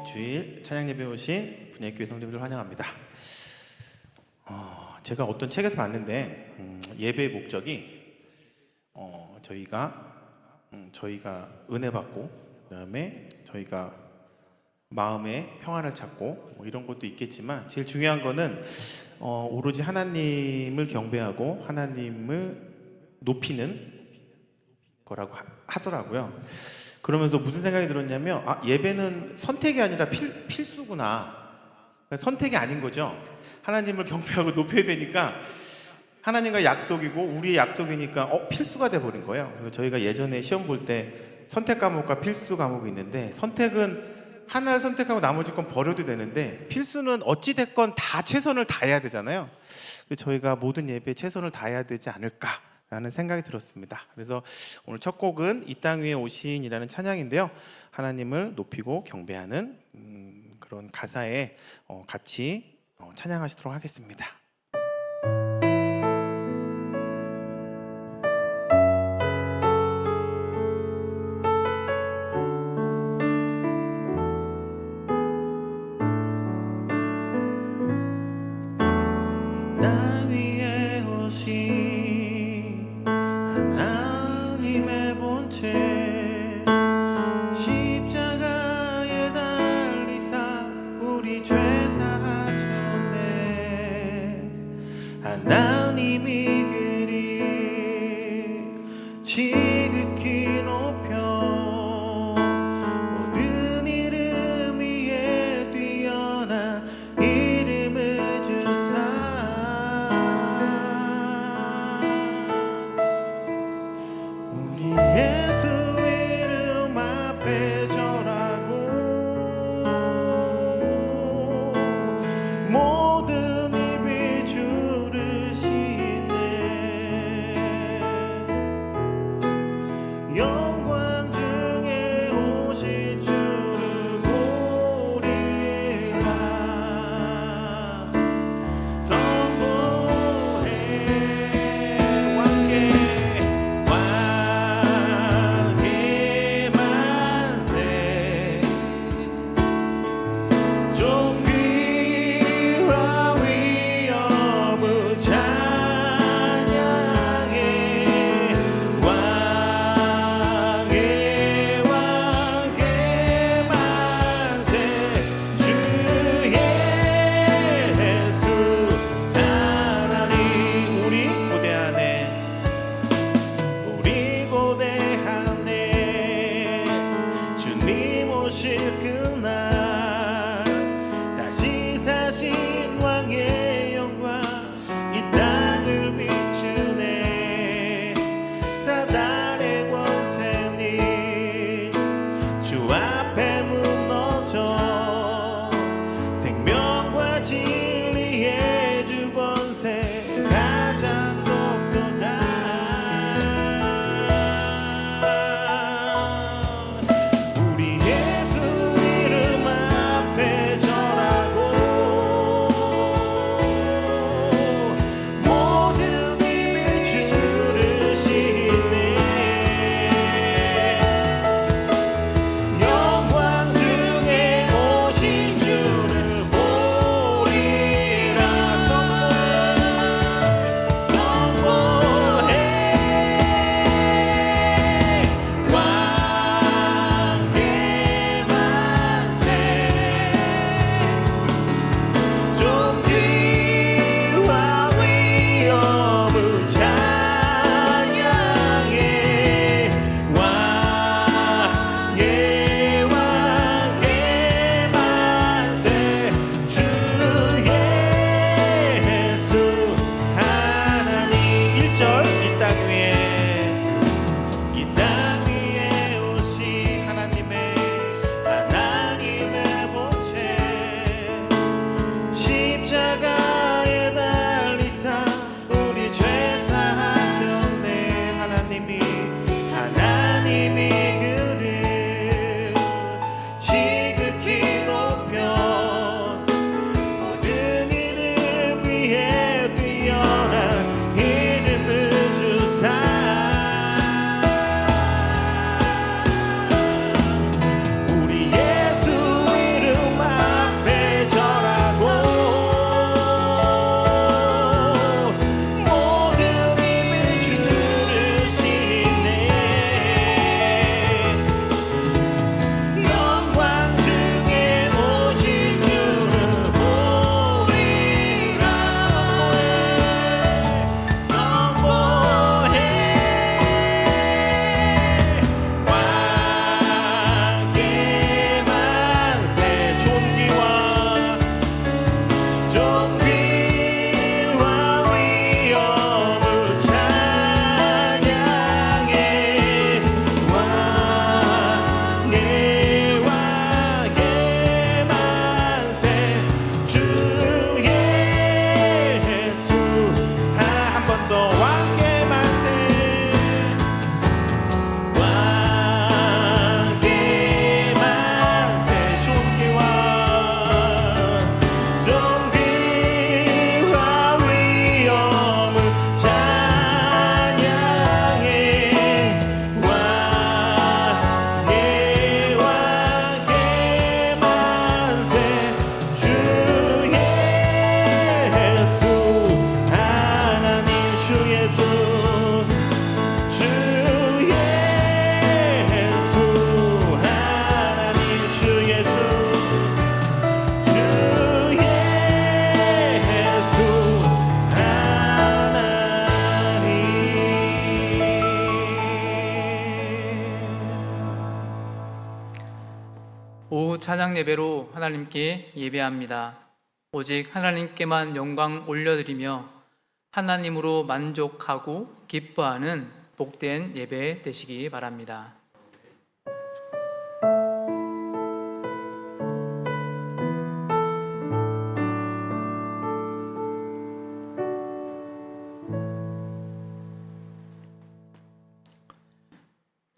주일 찬양 예배 오신 분야교회 성도님들 환영합니다. 제가 어떤 책에서 봤는데 예배의 목적이 저희가 은혜 받고 그다음에 저희가 마음의 평안을 찾고 이런 것도 있겠지만 제일 중요한 거는 오로지 하나님을 경배하고 하나님을 높이는 거라고 하더라고요. 그러면서 무슨 생각이 들었냐면 예배는 선택이 아니라 필수구나. 선택이 아닌 거죠. 하나님을 경배하고 높여야 되니까 하나님과 약속이고 우리의 약속이니까 필수가 돼버린 거예요. 그래서 저희가 예전에 시험 볼 때 선택 과목과 필수 과목이 있는데 선택은 하나를 선택하고 나머지 건 버려도 되는데 필수는 어찌됐건 다 최선을 다해야 되잖아요. 저희가 모든 예배에 최선을 다해야 되지 않을까라는 생각이 들었습니다. 그래서 오늘 첫 곡은 이 땅 위에 오신이라는 찬양인데요. 하나님을 높이고 경배하는 그런 가사에 같이 찬양하시도록 하겠습니다. 하나님이 그리 지극히 높여 모든 이름 위에 뛰어난 이름을 주사 우리 예수 이름 앞에 절하고 모든 입이 주를 영광 중에 오실 주를 보리라 선포해 왕의 만세 존귀와 위엄을 찬양해 왕의 찬양 예배로 하나님께 예배합니다. 오직 하나님께만 영광 올려드리며 하나님으로 만족하고 기뻐하는 복된 예배 되시기 바랍니다.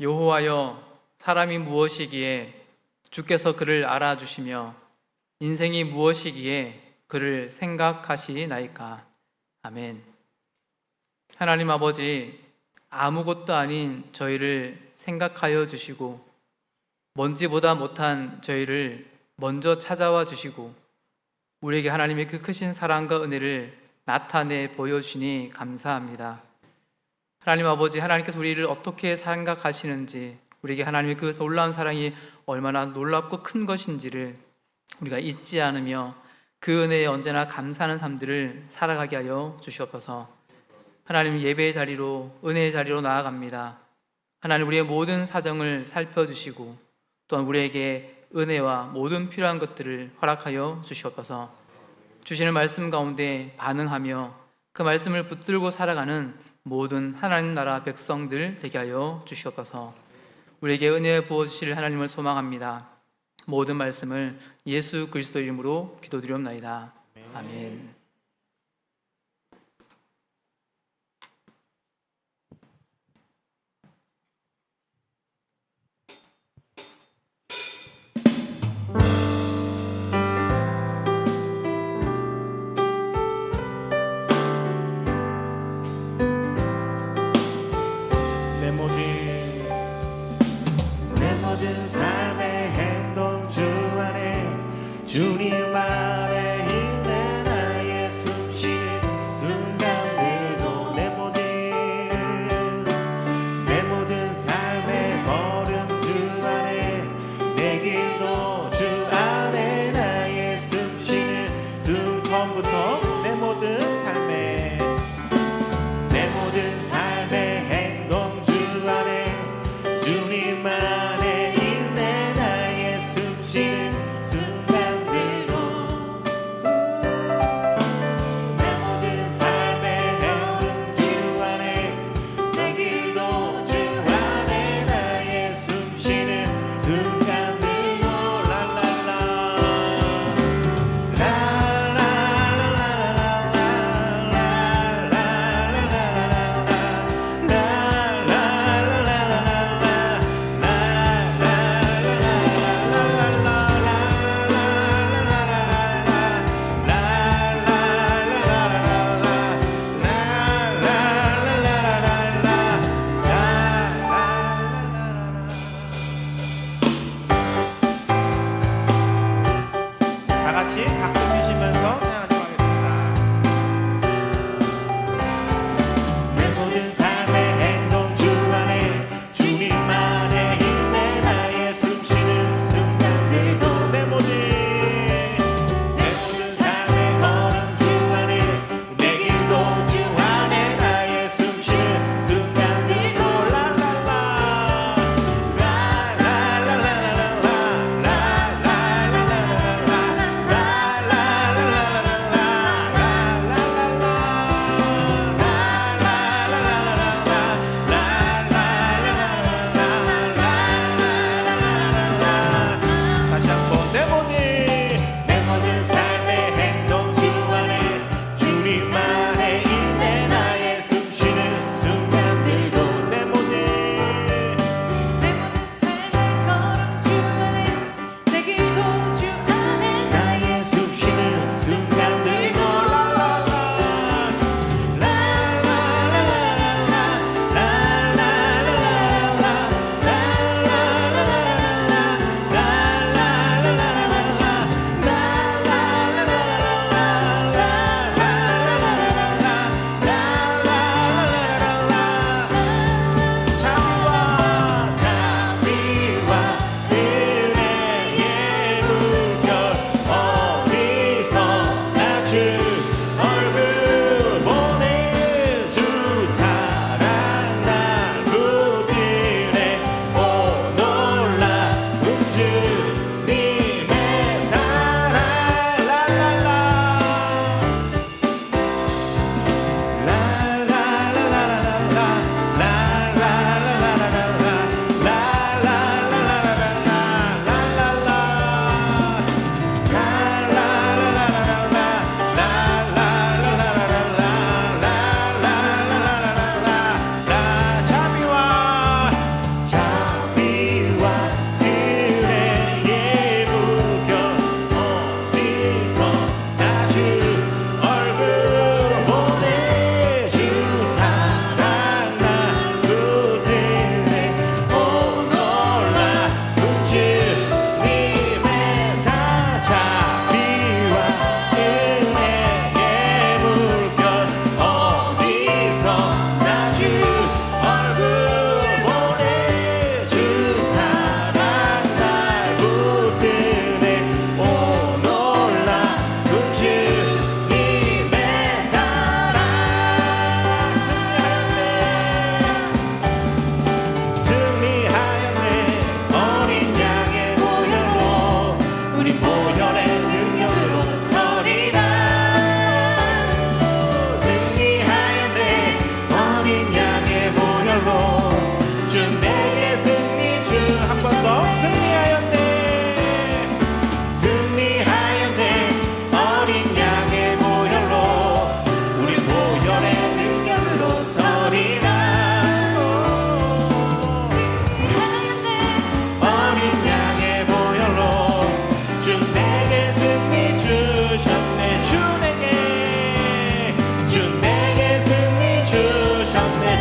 여호와여, 사람이 무엇이기에 주께서 그를 알아주시며 인생이 무엇이기에 그를 생각하시나이까. 아멘. 하나님 아버지, 아무것도 아닌 저희를 생각하여 주시고 먼지보다 못한 저희를 먼저 찾아와 주시고 우리에게 하나님의 그 크신 사랑과 은혜를 나타내 보여주시니 감사합니다. 하나님 아버지, 하나님께서 우리를 어떻게 생각하시는지, 우리에게 하나님의 그 놀라운 사랑이 얼마나 놀랍고 큰 것인지를 우리가 잊지 않으며 그 은혜에 언제나 감사하는 삶들을 살아가게 하여 주시옵소서. 하나님, 예배의 자리로, 은혜의 자리로 나아갑니다. 하나님, 우리의 모든 사정을 살펴주시고 또한 우리에게 은혜와 모든 필요한 것들을 허락하여 주시옵소서. 주시는 말씀 가운데 반응하며 그 말씀을 붙들고 살아가는 모든 하나님 나라 백성들 되게 하여 주시옵소서. 우리에게 은혜 부어주실 하나님을 소망합니다. 모든 말씀을 예수 그리스도 이름으로 기도드리옵나이다. 아멘. 내 모든 삶의 행동 주 안에 주님 안에 있는 나의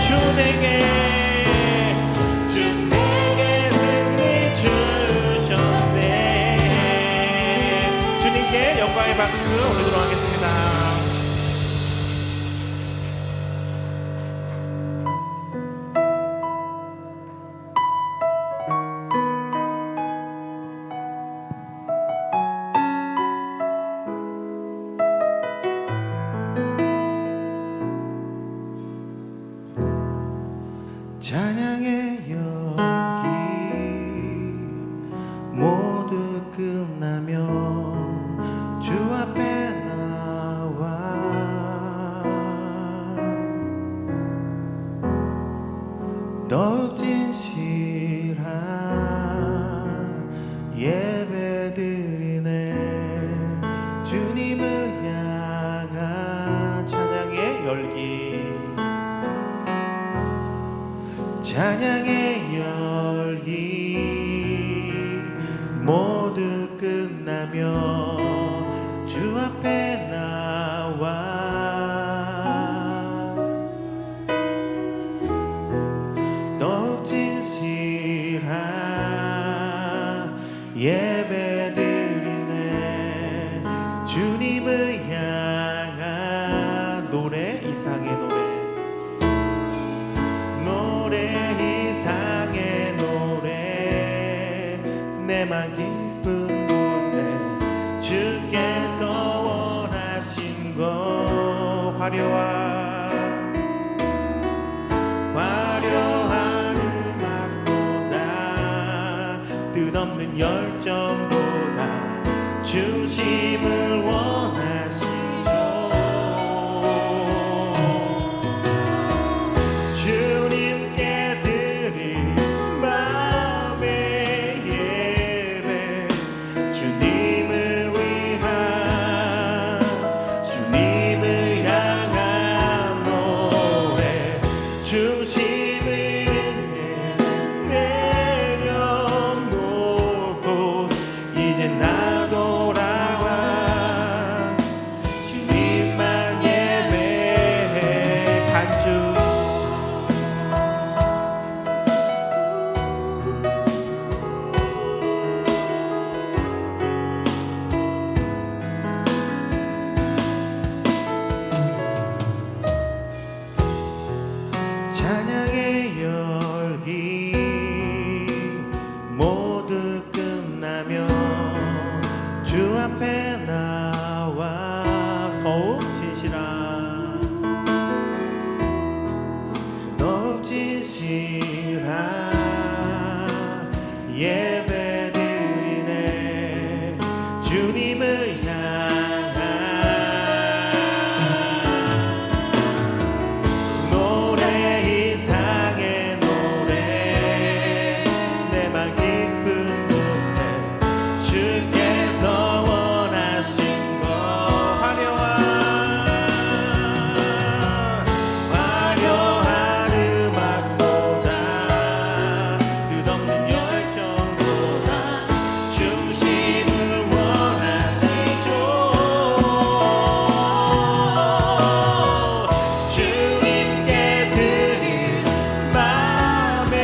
주 내게 승리 주셨네. 주님께 영광의 박수 올리도록 하겠습니다. 찬양의 연기 모두 끝나면 주 앞에 나와 더욱 진실한 예배 드리네. 주님을 향한 찬양의 열기, 찬양의 열기 모두 끝나면 주 앞에 나와 더욱 진실한 예배 드리네. 주님을 향한 노래, 이상의 노래, 이상의 노래, 내만 기쁜 곳에 주께서 원하신 것, 화려한 음악보다 뜻없는 열정보다 중심을 원하시죠. 주님께 드릴 마음의 예배, 주님을 위한, 주님을 향한 노래, 중심을 내려놓고 이제 나 돌아와 주님만 예배해. 간주 찬양의 열기 모두 끝나면 주 앞에 나와 더욱 진실한 예배 드리네. 주님을 향한 노래, 이상의 노래, 내만 기쁜 곳에 주께서 원하신 것, 화려한 음악보다 끝없는 열정보다 중심을 원하시죠. 주님께 드릴 마음의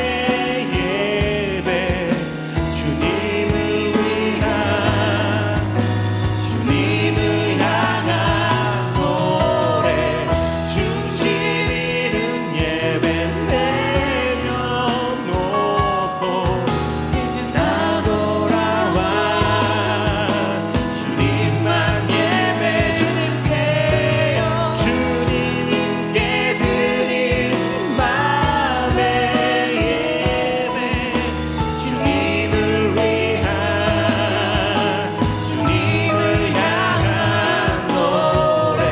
예배, 주님을 위한, 주님을 향한 노래, 중심 있는 예배 내려놓고 이제 나 돌아와 주님만 예배. 주님께 드릴 마음의 예배, 주님을 위한, 주님을 향한 노래,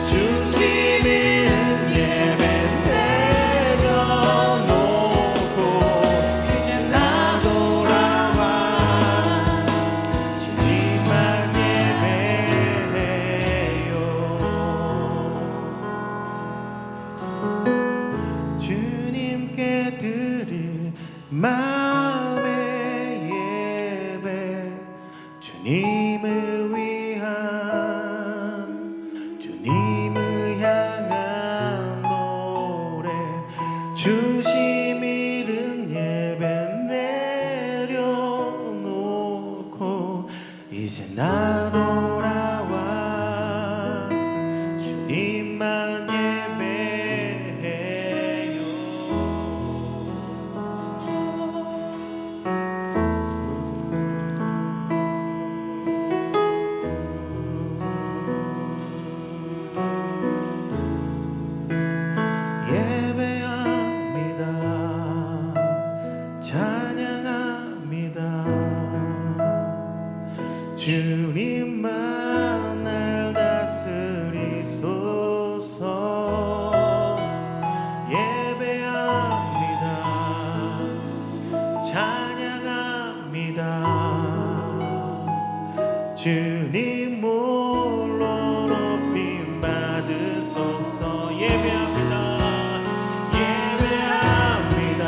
중심 있는 예배 내려놓고 이제 나 돌아와 주님만 예배해요. 주님께 드릴 마음의 예배, 주님을 위한, 주님을 향한 노래, 중심 잃은 예배 내려놓고 이제 나 돌아와 주님만 예배해요. 예배합니다. 찬양합니다. 주님만 날 다스리소서. 예배합니다. 찬양합니다. 주님 홀로 높임 받으소서. 예배합니다. 예배합니다.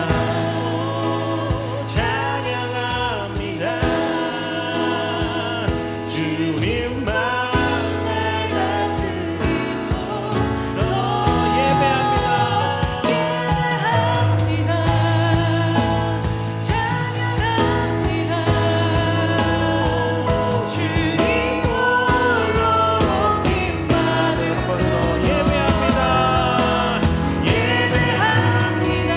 찬양합니다. 주님만 날 다스리소서. 예배합니다. 찬양합니다. 주님 홀로 높임 받으소서. 예배합니다. 예배합니다.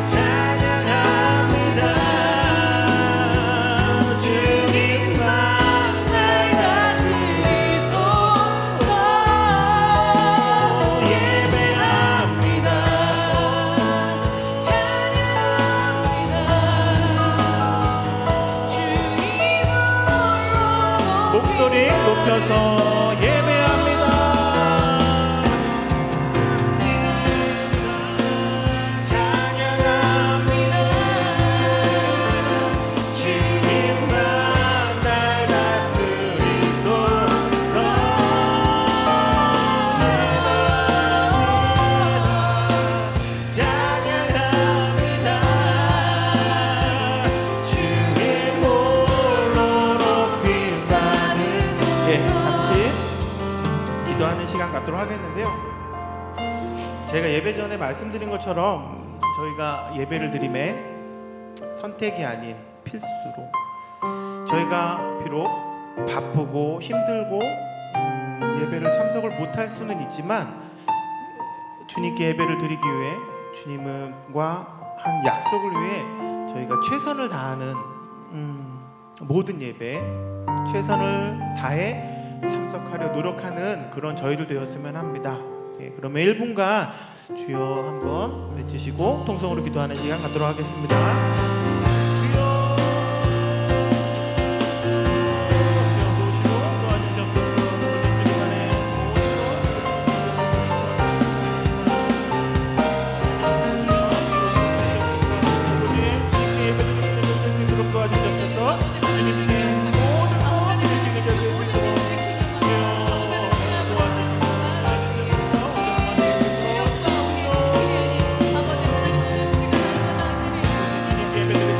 찬양합니다. 주님만 날 다스리소서. 예배합니다. 찬양합니다. 주님 홀로 목소리 높여서 예배합니다. 찬양합니다. 주님만 날 다스리소서. 찬양합니다. 주님 홀로 높임 받으소서. 예, 잠시 기도하는 시간 갖도록 하겠는데요. 제가 예배 전에 말씀드린 것처럼 저희가 예배를 드림에 선택이 아닌 필수로, 저희가 비록 바쁘고 힘들고 예배를 참석을 못할 수는 있지만 주님께 예배를 드리기 위해 주님과 한 약속을 위해 저희가 최선을 다하는 모든 예배 최선을 다해 참석하려 노력하는 그런 저희들 되었으면 합니다. 예, 그러면 1분간 주여 한번 외치시고 통성으로 기도하는 시간 갖도록 하겠습니다. 주여, 주여 도우시고 도와주시옵소서. 오늘 주님만의 도와주시옵소서. 주님께 모든 것 드릴 수 있게 해주실 수 있도록 주님께 예배드리겠습니다.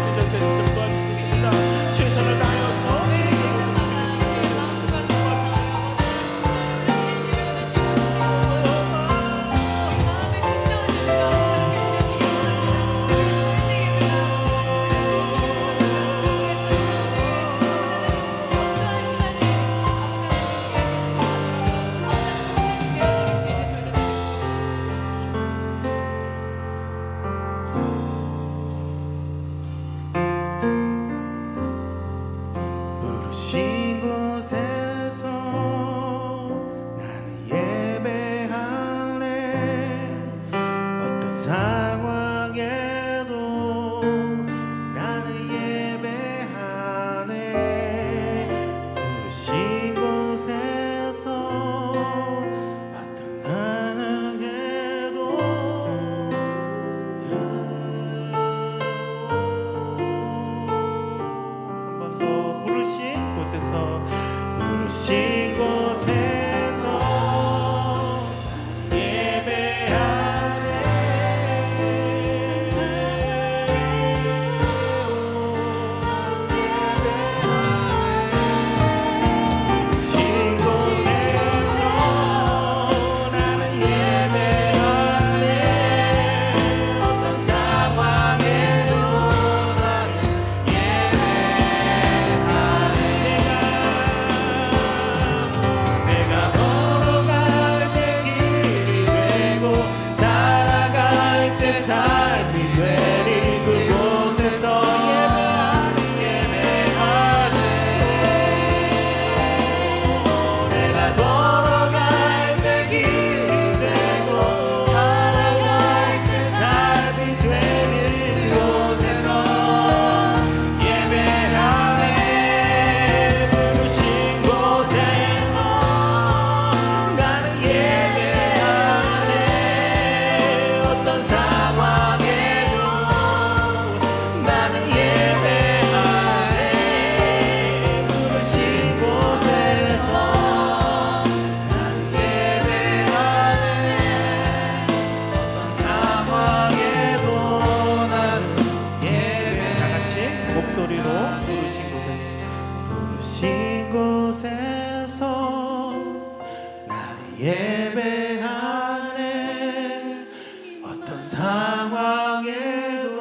상황에도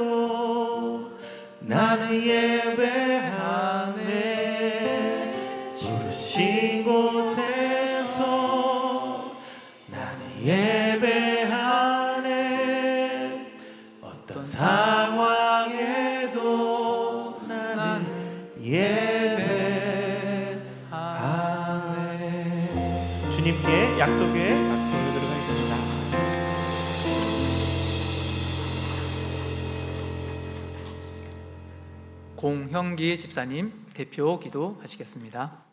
나는 예배하네. 부르신 곳에서 나는 예배하네. 어떤 상황에도 나는 예배하네. 주님께 약속에 박수 올리도록 하겠습니다. 공형기 집사님 대표 기도하시겠습니다.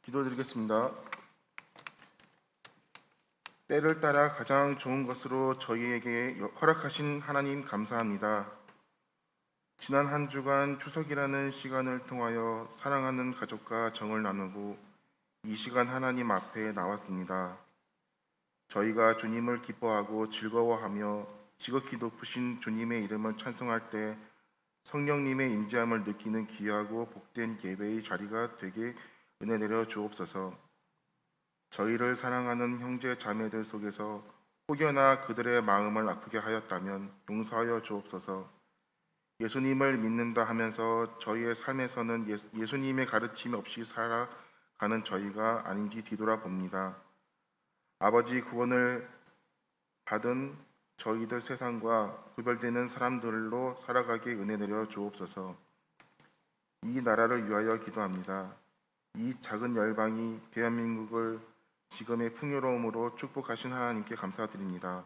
기도드리겠습니다. 때를 따라 가장 좋은 것으로 저희에게 허락하신 하나님 감사합니다. 지난 한 주간 추석이라는 시간을 통하여 사랑하는 가족과 정을 나누고 이 시간 하나님 앞에 나왔습니다. 저희가 주님을 기뻐하고 즐거워하며 지극히 높으신 주님의 이름을 찬송할 때 성령님의 임재함을 느끼는 귀하고 복된 예배의 자리가 되게 은혜 내려 주옵소서. 저희를 사랑하는 형제 자매들 속에서 혹여나 그들의 마음을 아프게 하였다면 용서하여 주옵소서. 예수님을 믿는다 하면서 저희의 삶에서는 예수님의 가르침 없이 살아가는 저희가 아닌지 뒤돌아봅니다. 아버지, 구원을 받은 저희들 세상과 구별되는 사람들로 살아가게 은혜 내려 주옵소서. 이 나라를 위하여 기도합니다. 이 작은 열방이 대한민국을 지금의 풍요로움으로 축복하신 하나님께 감사드립니다.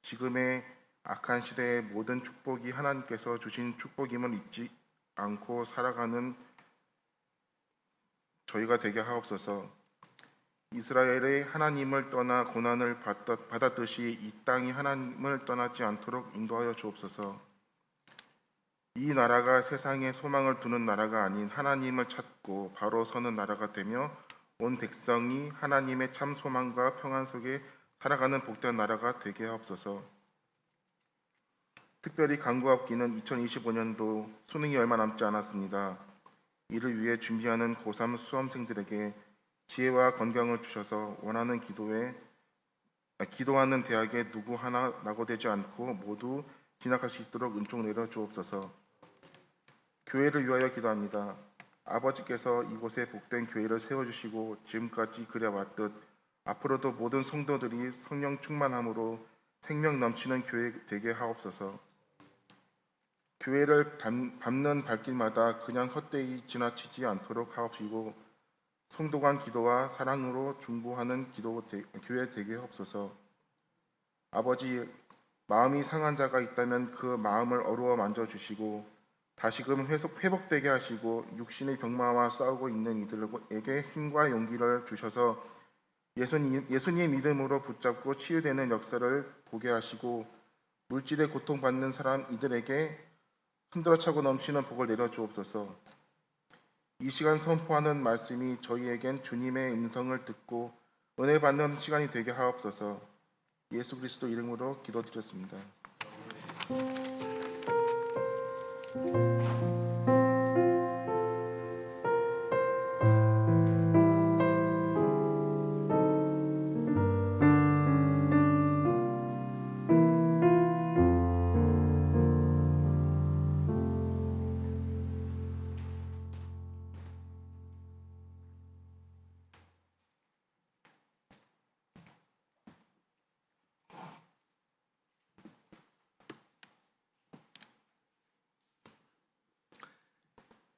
지금의 악한 시대의 모든 축복이 하나님께서 주신 축복임을 잊지 않고 살아가는 저희가 되게 하옵소서. 이스라엘의 하나님을 떠나 고난을 받았듯이 이 땅이 하나님을 떠나지 않도록 인도하여 주옵소서. 이 나라가 세상에 소망을 두는 나라가 아닌 하나님을 찾고 바로 서는 나라가 되며 온 백성이 하나님의 참 소망과 평안 속에 살아가는 복된 나라가 되게 하옵소서. 특별히 간구하옵기는 2025년도 수능이 얼마 남지 않았습니다. 이를 위해 준비하는 고3 수험생들에게 지혜와 건강을 주셔서 원하는 기도하는 대학에 누구 하나 낙오되지 않고 모두 진학할 수 있도록 은총 내려 주옵소서. 교회를 위하여 기도합니다. 아버지께서 이곳에 복된 교회를 세워주시고 지금까지 그래왔듯 앞으로도 모든 성도들이 성령 충만함으로 생명 넘치는 교회 되게 하옵소서. 교회를 밟는 발길마다 그냥 헛되이 지나치지 않도록 하옵시고 성도 간 기도와 사랑으로 중보하는 교회 되게 하옵소서. 아버지, 마음이 상한 자가 있다면 그 마음을 어루어 만져주시고 다시금 회복되게 하시고 육신의 병마와 싸우고 있는 이들에게 힘과 용기를 주셔서 예수님 이름으로 붙잡고 치유되는 역사를 보게 하시고 물질에 고통받는 사람 이들에게 흔들어차고 넘치는 복을 내려 주옵소서. 이 시간 선포하는 말씀이 저희에겐 주님의 음성을 듣고 은혜 받는 시간이 되게 하옵소서. 예수 그리스도 이름으로 기도드렸습니다.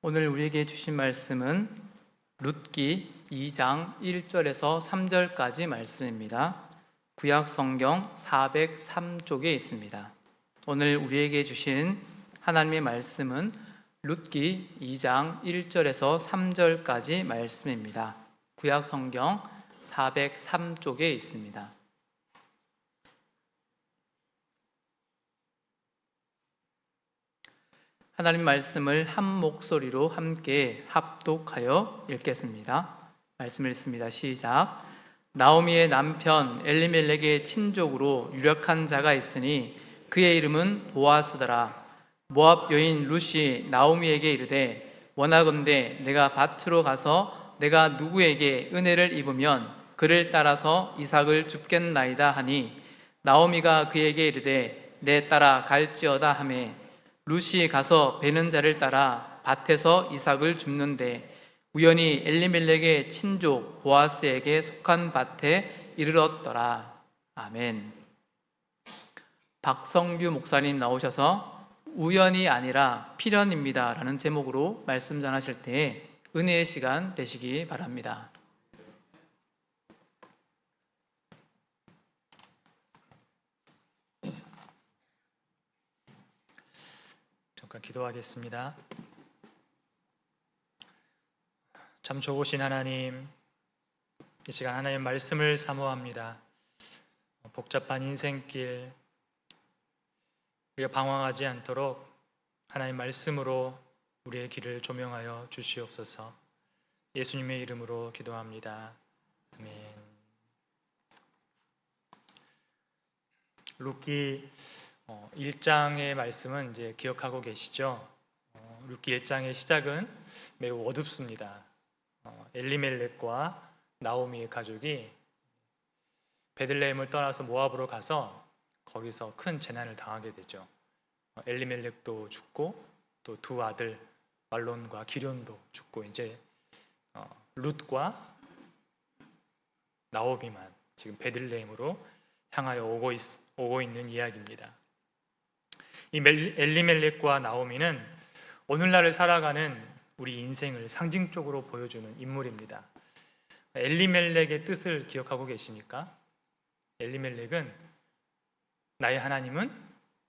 오늘 우리에게 주신 말씀은 룻기 2장 1절에서 3절까지 말씀입니다. 구약 성경 403쪽에 있습니다. 오늘 우리에게 주신 하나님의 말씀은 룻기 2장 1절에서 3절까지 말씀입니다. 구약 성경 403쪽에 있습니다. 하나님 말씀을 한 목소리로 함께 합독하여 읽겠습니다. 말씀 읽습니다. 시작. 나오미의 남편 엘리멜렉의 친족으로 유력한 자가 있으니 그의 이름은 보아스더라. 모압 여인 룻이 나오미에게 이르되 원하건대 내가 밭으로 가서 내가 누구에게 은혜를 입으면 그를 따라서 이삭을 줍겠나이다 하니 나오미가 그에게 이르되 내 따라 갈지어다 하매 룻이 가서 베는 자를 따라 밭에서 이삭을 줍는데 우연히 엘리멜렉의 친족 보아스에게 속한 밭에 이르렀더라. 아멘. 박성규 목사님 나오셔서 우연이 아니라 필연입니다 라는 제목으로 말씀 전하실 때 은혜의 시간 되시기 바랍니다. 잠깐 기도하겠습니다. 참 좋으신 하나님, 이 시간 하나님의 말씀을 사모합니다. 복잡한 인생길 우리가 방황하지 않도록 하나님 말씀으로 우리의 길을 조명하여 주시옵소서. 예수님의 이름으로 기도합니다. 아멘. 룻기 1장의 말씀은 이제 기억하고 계시죠? 룻기 1장의 시작은 매우 어둡습니다. 엘리멜렉과 나오미의 가족이 베들레헴을 떠나서 모압으로 가서 거기서 큰 재난을 당하게 되죠. 엘리멜렉도 죽고 또 두 아들 말론과 기럨도 죽고 이제 룻과 나오미만 지금 베들레헴으로 향하여 오고 있는 이야기입니다. 이 엘리멜렉과 나오미는 오늘날을 살아가는 우리 인생을 상징적으로 보여주는 인물입니다. 엘리멜렉의 뜻을 기억하고 계십니까? 엘리멜렉은 나의 하나님은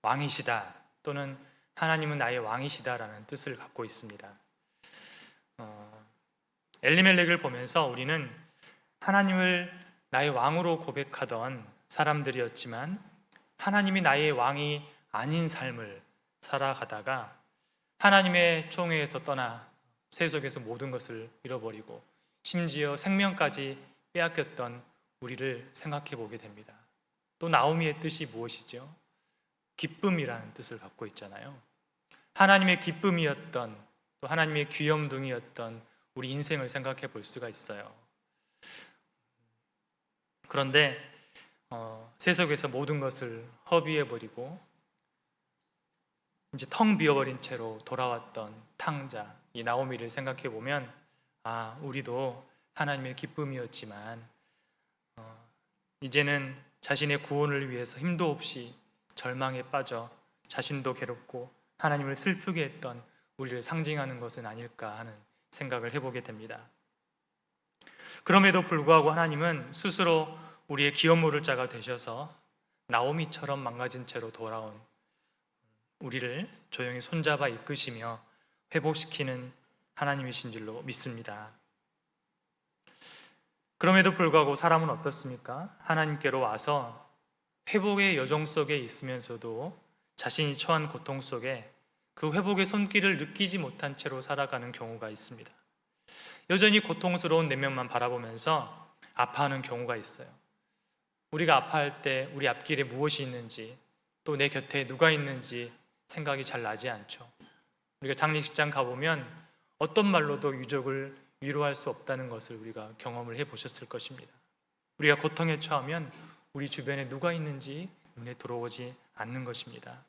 왕이시다 또는 하나님은 나의 왕이시다라는 뜻을 갖고 있습니다. 엘리멜렉을 보면서 우리는 하나님을 나의 왕으로 고백하던 사람들이었지만 하나님이 나의 왕이 아닌 삶을 살아가다가 하나님의 총회에서 떠나 세속에서 모든 것을 잃어버리고 심지어 생명까지 빼앗겼던 우리를 생각해 보게 됩니다. 또 나오미의 뜻이 무엇이죠? 기쁨이라는 뜻을 갖고 있잖아요. 하나님의 기쁨이었던 또 하나님의 귀염둥이였던 우리 인생을 생각해 볼 수가 있어요. 그런데 세속에서 모든 것을 허비해 버리고 이제 텅 비어버린 채로 돌아왔던 탕자 이 나오미를 생각해 보면 우리도 하나님의 기쁨이었지만 이제는 자신의 구원을 위해서 힘도 없이 절망에 빠져 자신도 괴롭고 하나님을 슬프게 했던 우리를 상징하는 것은 아닐까 하는 생각을 해보게 됩니다. 그럼에도 불구하고 하나님은 스스로 우리의 기업 모를 자가 되셔서 나오미처럼 망가진 채로 돌아온 우리를 조용히 손잡아 이끄시며 회복시키는 하나님이신 줄로 믿습니다. 그럼에도 불구하고 사람은 어떻습니까? 하나님께로 와서 회복의 여정 속에 있으면서도 자신이 처한 고통 속에 그 회복의 손길을 느끼지 못한 채로 살아가는 경우가 있습니다. 여전히 고통스러운 내면만 바라보면서 아파하는 경우가 있어요. 우리가 아파할 때 우리 앞길에 무엇이 있는지 또 내 곁에 누가 있는지 생각이 잘 나지 않죠. 우리가 장례식장 가보면 어떤 말로도 유족을 위로할 수 없다는 것을 우리가 경험을 해보셨을 것입니다. 우리가 고통에 처하면 우리 주변에 누가 있는지 눈에 들어오지 않는 것입니다.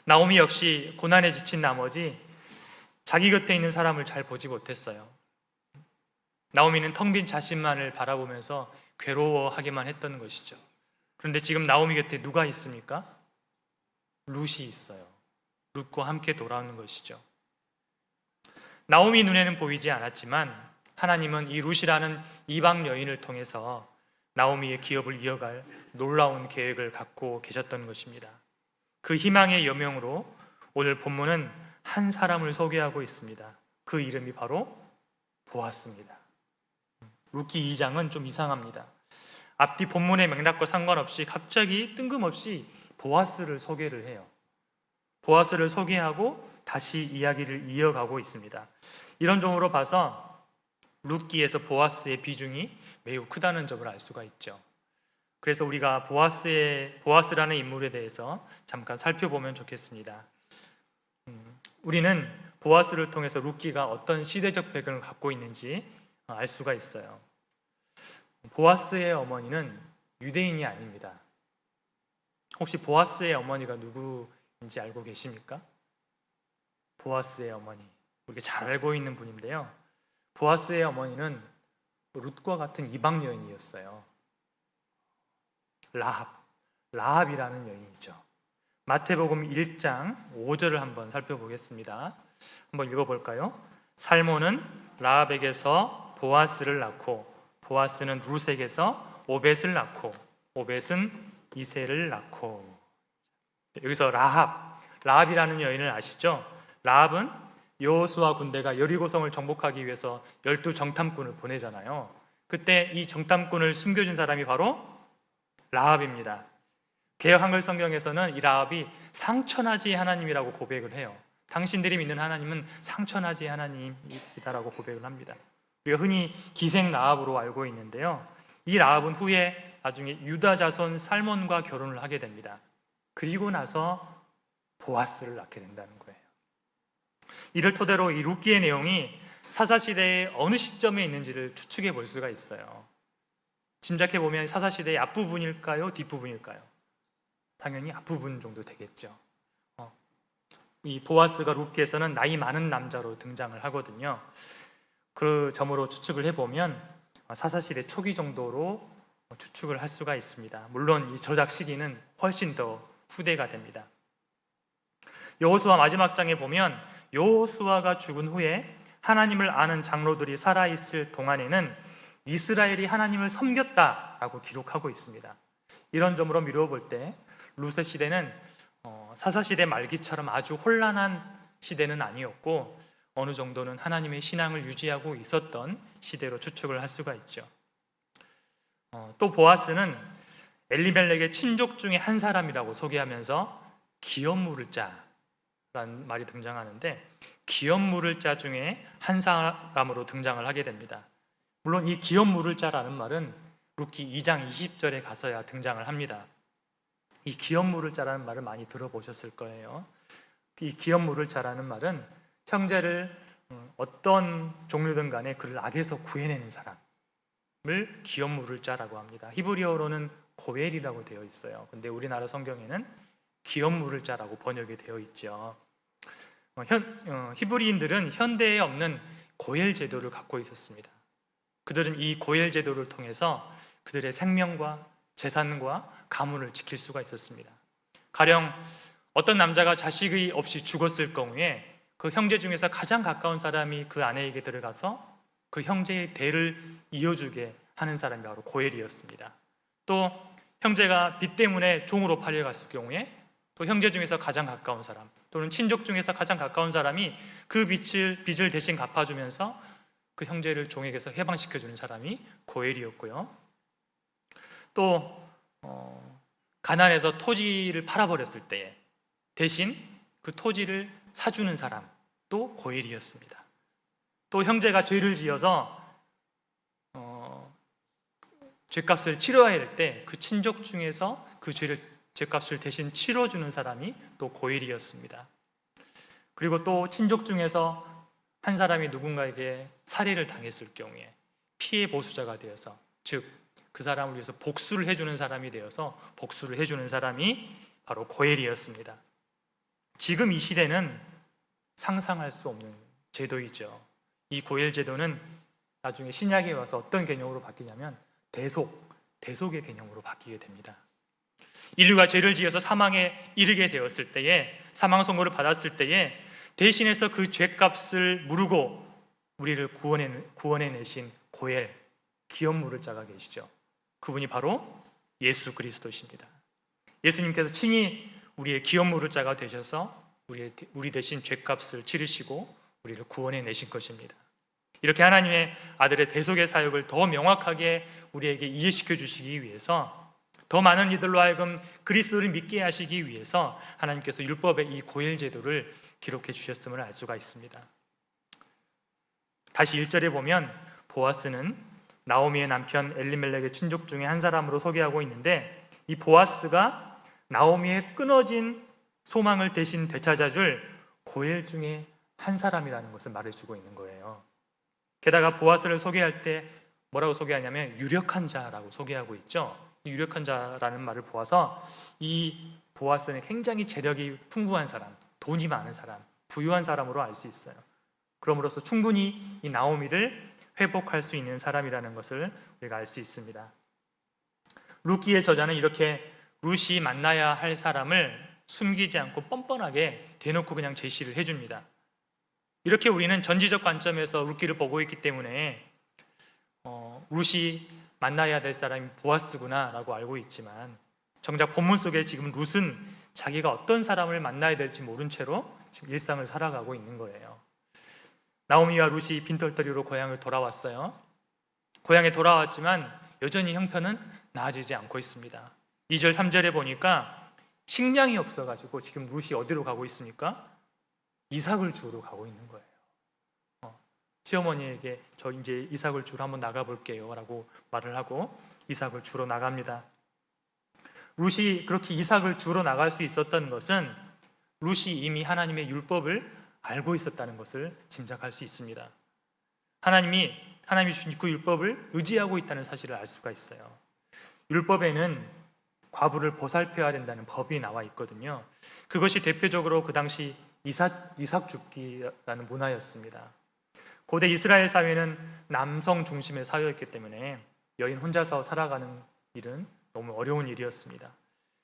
나오미 역시 고난에 지친 나머지 자기 곁에 있는 사람을 잘 보지 못했어요. 나오미는 텅 빈 자신만을 바라보면서 괴로워하기만 했던 것이죠. 그런데 지금 나오미 곁에 누가 있습니까? 룻이 있어요. 룻과 함께 돌아오는 것이죠. 나오미 눈에는 보이지 않았지만 하나님은 이 룻이라는 이방 여인을 통해서 나오미의 기업을 이어갈 놀라운 계획을 갖고 계셨던 것입니다. 그 희망의 여명으로 오늘 본문은 한 사람을 소개하고 있습니다. 그 이름이 바로 보아스입니다. 룻기 2장은 좀 이상합니다. 앞뒤 본문의 맥락과 상관없이 갑자기 뜬금없이 보아스를 소개를 해요. 보아스를 소개하고 다시 이야기를 이어가고 있습니다. 이런 점으로 봐서 룻기에서 보아스의 비중이 매우 크다는 점을 알 수가 있죠. 그래서 우리가 보아스라는 인물에 대해서 잠깐 살펴보면 좋겠습니다. 우리는 보아스를 통해서 룻기가 어떤 시대적 배경을 갖고 있는지 알 수가 있어요. 보아스의 어머니는 유대인이 아닙니다. 혹시 보아스의 어머니가 누구인지 알고 계십니까? 보아스의 어머니, 우리가 잘 알고 있는 분인데요. 보아스의 어머니는 룻과 같은 이방 여인이었어요. 라합이라는 여인이죠. 마태복음 1장 5절을 한번 살펴보겠습니다. 한번 읽어볼까요? 살몬은 라합에게서 보아스를 낳고 보아스는 룻에게서 오벳을 낳고 오벳은 이새를 낳고. 여기서 라합이라는 여인을 아시죠? 라합은 여호수아 군대가 여리고성을 정복하기 위해서 12정탐꾼을 보내잖아요. 그때 이 정탐꾼을 숨겨준 사람이 바로 라합입니다. 개역 한글 성경에서는 이 라합이 상천하지의 하나님이라고 고백을 해요. 당신들이 믿는 하나님은 상천하지의 하나님이다라고 고백을 합니다. 우리가 흔히 기생 라합으로 알고 있는데요. 이 라합은 후에 나중에 유다 자손 살몬과 결혼을 하게 됩니다. 그리고 나서 보아스를 낳게 된다는 거예요. 이를 토대로 이 룻기의 내용이 사사시대의 어느 시점에 있는지를 추측해 볼 수가 있어요. 짐작해 보면 사사시대의 앞부분일까요? 뒷부분일까요? 당연히 앞부분 정도 되겠죠. 이 보아스가 룻기에서는 나이 많은 남자로 등장을 하거든요. 그 점으로 추측을 해보면 사사시대 초기 정도로 추측을 할 수가 있습니다. 물론 이 저작 시기는 훨씬 더 후대가 됩니다. 여호수아 마지막 장에 보면 여호수아가 죽은 후에 하나님을 아는 장로들이 살아있을 동안에는 이스라엘이 하나님을 섬겼다라고 기록하고 있습니다. 이런 점으로 미루어 볼 때 룻의 시대는 사사시대 말기처럼 아주 혼란한 시대는 아니었고 어느 정도는 하나님의 신앙을 유지하고 있었던 시대로 추측을 할 수가 있죠. 또 보아스는 엘리멜렉의 친족 중에 한 사람이라고 소개하면서 기업 물을 자라는 말이 등장하는데 기업 물을 자 중에 한 사람으로 등장을 하게 됩니다. 물론 이 기업 물을 자라는 말은 룻기 2장 20절에 가서야 등장을 합니다. 이 기업 물을 자라는 말을 많이 들어보셨을 거예요. 이 기업 물을 자라는 말은 형제를 어떤 종류든 간에 그를 악에서 구해내는 사람을 기업 물을 자라고 합니다. 히브리어로는 고엘이라고 되어 있어요. 근데 우리나라 성경에는 기업 물을 자라고 번역이 되어 있죠. 히브리인들은 현대에 없는 고엘 제도를 갖고 있었습니다. 그들은 이 고엘 제도를 통해서 그들의 생명과 재산과 가문을 지킬 수가 있었습니다. 가령 어떤 남자가 자식이 없이 죽었을 경우에 그 형제 중에서 가장 가까운 사람이 그 아내에게 들어가서 그 형제의 대를 이어주게 하는 사람이 바로 고엘이었습니다. 또 형제가 빚 때문에 종으로 팔려갔을 경우에 또 형제 중에서 가장 가까운 사람 또는 친족 중에서 가장 가까운 사람이 그 빚을 대신 갚아주면서 그 형제를 종에게서 해방시켜주는 사람이 고엘이었고요. 또 가난해서 토지를 팔아버렸을 때 대신 그 토지를 사주는 사람도 고엘이었습니다. 또 형제가 죄를 지어서 죄값을 치러야 할 때 그 친족 중에서 그 죄값을 대신 치러주는 사람이 또 고엘이었습니다. 그리고 또 친족 중에서 한 사람이 누군가에게 살해를 당했을 경우에 피해 보수자가 되어서 즉 그 사람을 위해서 복수를 해주는 사람이 되어서 복수를 해주는 사람이 바로 고엘이었습니다. 지금 이 시대는 상상할 수 없는 제도이죠. 이 고엘 제도는 나중에 신약에 와서 어떤 개념으로 바뀌냐면 대속의 개념으로 바뀌게 됩니다. 인류가 죄를 지어서 사망에 이르게 되었을 때에 사망 선고를 받았을 때에 대신해서 그 죄값을 무르고 우리를 구원해내신 고엘 기업 물을 자가 계시죠. 그분이 바로 예수 그리스도십니다. 예수님께서 친히 우리의 기업 물을 자가 되셔서 우리 대신 죄값을 치르시고 우리를 구원해내신 것입니다. 이렇게 하나님의 아들의 대속의 사역을 더 명확하게 우리에게 이해시켜 주시기 위해서 더 많은 이들로 하여금 그리스도를 믿게 하시기 위해서 하나님께서 율법의 이 고엘 제도를 기록해 주셨음을 알 수가 있습니다. 다시 1절에 보면 보아스는 나오미의 남편 엘리멜렉의 친족 중에 한 사람으로 소개하고 있는데 이 보아스가 나오미의 끊어진 소망을 대신 되찾아줄 고엘 중에 한 사람이라는 것을 말해주고 있는 거예요. 게다가 보아스를 소개할 때 뭐라고 소개하냐면 유력한 자라고 소개하고 있죠. 이 유력한 자라는 말을 보아서 이 보아스는 굉장히 재력이 풍부한 사람, 돈이 많은 사람, 부유한 사람으로 알 수 있어요. 그럼으로써 충분히 이 나오미를 회복할 수 있는 사람이라는 것을 우리가 알 수 있습니다. 룻기의 저자는 이렇게 룻이 만나야 할 사람을 숨기지 않고 뻔뻔하게 대놓고 그냥 제시를 해줍니다. 이렇게 우리는 전지적 관점에서 룻기를 보고 있기 때문에 룻이 만나야 될 사람이 보아스구나 라고 알고 있지만, 정작 본문 속에 지금 룻은 자기가 어떤 사람을 만나야 될지 모른 채로 지금 일상을 살아가고 있는 거예요. 나오미와 룻이 빈털터리로 고향을 돌아왔어요. 고향에 돌아왔지만 여전히 형편은 나아지지 않고 있습니다. 2절 3절에 보니까 식량이 없어가지고 지금 룻이 어디로 가고 있습니까? 이삭을 주우러 가고 있는 거예요. 시어머니에게 저 이제 이삭을 주러 한번 나가볼게요 라고 말을 하고 이삭을 주러 나갑니다. 룻이 그렇게 이삭을 주러 나갈 수 있었던 것은 룻이 이미 하나님의 율법을 알고 있었다는 것을 짐작할 수 있습니다. 하나님이 주신 그 율법을 의지하고 있다는 사실을 알 수가 있어요. 율법에는 과부를 보살펴야 된다는 법이 나와 있거든요. 그것이 대표적으로 그 당시 이삭 줍기라는 문화였습니다. 고대 이스라엘 사회는 남성 중심의 사회였기 때문에 여인 혼자서 살아가는 일은 너무 어려운 일이었습니다.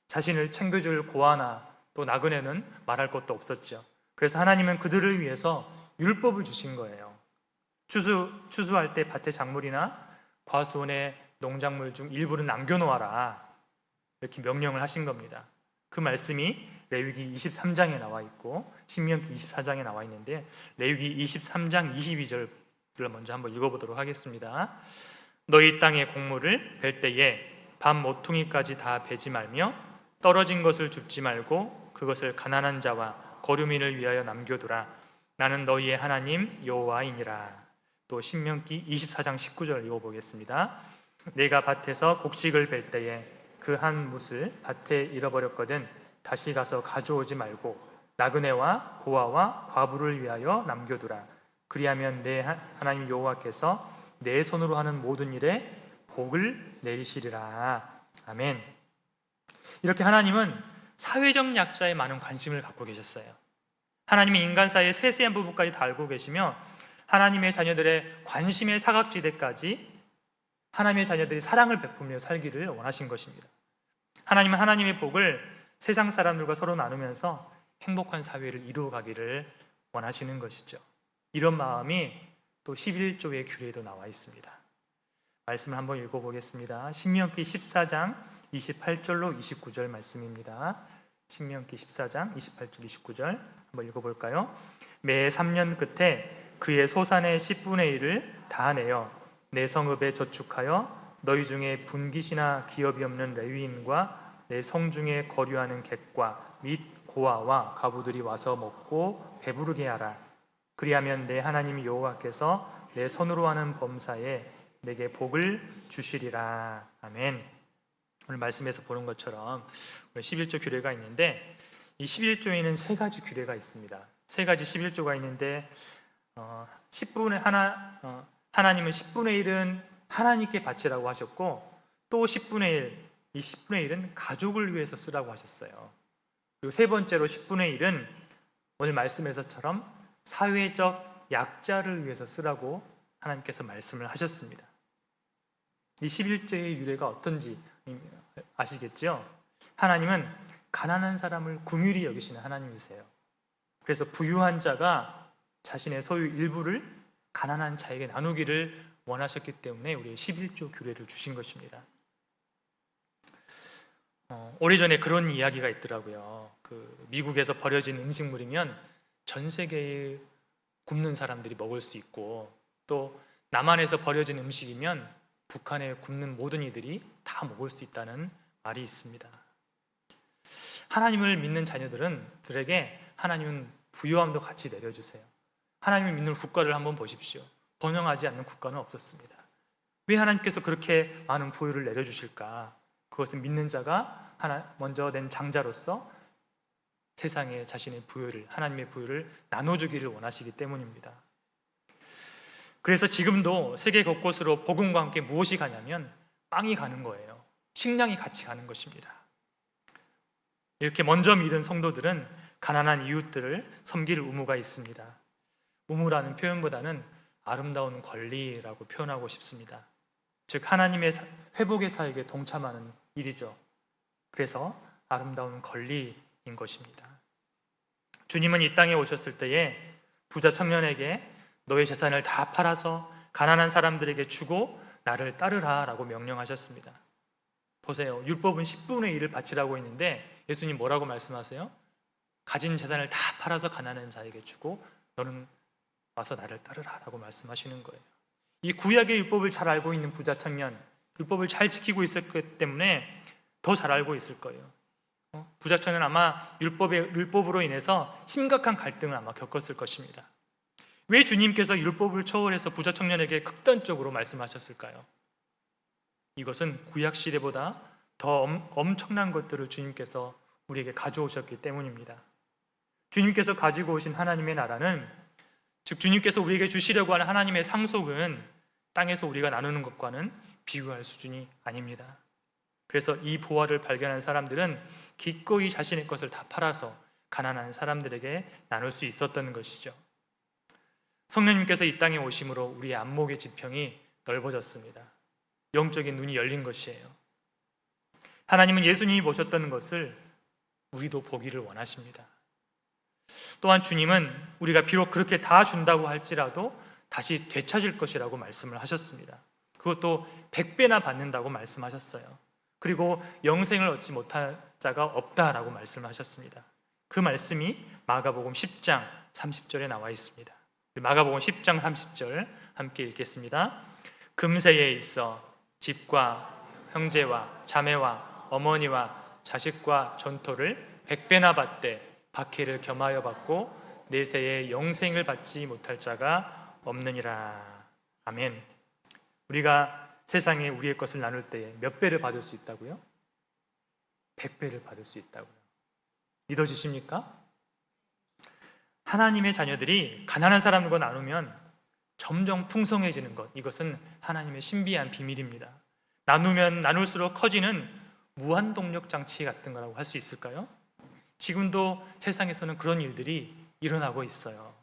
자신을 챙겨줄 고아나 또 나그네는 말할 것도 없었죠. 그래서 하나님은 그들을 위해서 율법을 주신 거예요. 추수할 때 밭의 작물이나 과수원의 농작물 중 일부를 남겨놓아라, 이렇게 명령을 하신 겁니다. 그 말씀이 레위기 23장에 나와 있고 신명기 24장에 나와 있는데, 레위기 23장 22절을 먼저 한번 읽어보도록 하겠습니다. 너희 땅의 곡물을 벨 때에 밤 모퉁이까지 다 베지 말며 떨어진 것을 줍지 말고 그것을 가난한 자와 거류민을 위하여 남겨두라. 나는 너희의 하나님 여호와이니라. 또 신명기 24장 19절 읽어보겠습니다. 내가 밭에서 곡식을 벨 때에 그 한 뭇을 밭에 잃어버렸거든 다시 가서 가져오지 말고 나그네와 고아와 과부를 위하여 남겨두라. 그리하면 내 하나님 여호와께서 내 손으로 하는 모든 일에 복을 내리시리라. 아멘. 이렇게 하나님은 사회적 약자에 많은 관심을 갖고 계셨어요. 하나님은 인간 사이의 세세한 부분까지 다 알고 계시며 하나님의 자녀들의 관심의 사각지대까지 하나님의 자녀들이 사랑을 베풀며 살기를 원하신 것입니다. 하나님은 하나님의 복을 세상 사람들과 서로 나누면서 행복한 사회를 이루어가기를 원하시는 것이죠. 이런 마음이 또 11조의 규례에도 나와 있습니다. 말씀을 한번 읽어보겠습니다. 신명기 14장 28절로 29절 말씀입니다. 신명기 14장 28절 29절 한번 읽어볼까요? 매 3년 끝에 그의 소산의 10분의 1을 다 내어 내 성읍에 저축하여 너희 중에 분깃이나 기업이 없는 레위인과 내 성중에 거류하는 객과 및 고아와 가부들이 와서 먹고 배부르게 하라. 그리하면 내 하나님 여호와께서 내 손으로 하는 범사에 내게 복을 주시리라. 아멘. 오늘 말씀에서 보는 것처럼 11조 규례가 있는데 이 11조에는 세 가지 규례가 있습니다. 세 가지 11조가 있는데 10분의 하나님은 10분의 1은 하나님께 바치라고 하셨고 또 10분의 1, 이 10분의 1은 가족을 위해서 쓰라고 하셨어요. 그리고 세 번째로 10분의 1은 오늘 말씀에서처럼 사회적 약자를 위해서 쓰라고 하나님께서 말씀을 하셨습니다. 이 11조의 유래가 어떤지 아시겠죠? 하나님은 가난한 사람을 긍휼히 여기시는 하나님이세요. 그래서 부유한 자가 자신의 소유 일부를 가난한 자에게 나누기를 원하셨기 때문에 우리의 11조 규례를 주신 것입니다. 오래전에 그런 이야기가 있더라고요. 미국에서 버려진 음식물이면 전 세계에 굶는 사람들이 먹을 수 있고 또 남한에서 버려진 음식이면 북한에 굶는 모든 이들이 다 먹을 수 있다는 말이 있습니다. 하나님을 믿는 자녀들에게 하나님은 부유함도 같이 내려주세요. 하나님을 믿는 국가를 한번 보십시오. 번영하지 않는 국가는 없었습니다. 왜 하나님께서 그렇게 많은 부유를 내려주실까? 그것은 믿는 자가 먼저 낸 장자로서 세상에 자신의 부여를, 하나님의 부여를 나눠주기를 원하시기 때문입니다. 그래서 지금도 세계 곳곳으로 복음과 함께 무엇이 가냐면 빵이 가는 거예요. 식량이 같이 가는 것입니다. 이렇게 먼저 믿은 성도들은 가난한 이웃들을 섬길 의무가 있습니다. 의무라는 표현보다는 아름다운 권리라고 표현하고 싶습니다. 즉 하나님의 회복의 사역에 동참하는 일이죠. 그래서 아름다운 권리인 것입니다. 주님은 이 땅에 오셨을 때에 부자 청년에게 너의 재산을 다 팔아서 가난한 사람들에게 주고 나를 따르라 라고 명령하셨습니다. 보세요. 율법은 10분의 1을 바치라고 있는데 예수님 뭐라고 말씀하세요? 가진 재산을 다 팔아서 가난한 자에게 주고 너는 와서 나를 따르라 라고 말씀하시는 거예요. 이 구약의 율법을 잘 알고 있는 부자 청년, 율법을 잘 지키고 있었기 때문에 더 잘 알고 있을 거예요. 부자 청년은 아마 율법으로 인해서 심각한 갈등을 아마 겪었을 것입니다. 왜 주님께서 율법을 초월해서 부자 청년에게 극단적으로 말씀하셨을까요? 이것은 구약 시대보다 더 엄청난 것들을 주님께서 우리에게 가져오셨기 때문입니다. 주님께서 가지고 오신 하나님의 나라는, 즉 주님께서 우리에게 주시려고 하는 하나님의 상속은 땅에서 우리가 나누는 것과는 비교할 수준이 아닙니다. 그래서 이 보화를 발견한 사람들은 기꺼이 자신의 것을 다 팔아서 가난한 사람들에게 나눌 수 있었던 것이죠. 성령님께서 이 땅에 오심으로 우리의 안목의 지평이 넓어졌습니다. 영적인 눈이 열린 것이에요. 하나님은 예수님이 보셨던 것을 우리도 보기를 원하십니다. 또한 주님은 우리가 비록 그렇게 다 준다고 할지라도 다시 되찾을 것이라고 말씀을 하셨습니다. 그것도 100배나 받는다고 말씀하셨어요. 그리고 영생을 얻지 못할 자가 없다라고 말씀하셨습니다. 그 말씀이 마가복음 10장 30절에 나와 있습니다. 마가복음 10장 30절 함께 읽겠습니다. 금세에 있어 집과 형제와 자매와 어머니와 자식과 전토를 100배나 받되 박해를 겸하여 받고 내세에 영생을 받지 못할 자가 없느니라. 아멘. 우리가 세상에 우리의 것을 나눌 때에 몇 배를 받을 수 있다고요? 100배를 받을 수 있다고요. 믿어지십니까? 하나님의 자녀들이 가난한 사람과 나누면 점점 풍성해지는 것, 이것은 하나님의 신비한 비밀입니다. 나누면 나눌수록 커지는 무한동력 장치 같은 거라고 할 수 있을까요? 지금도 세상에서는 그런 일들이 일어나고 있어요.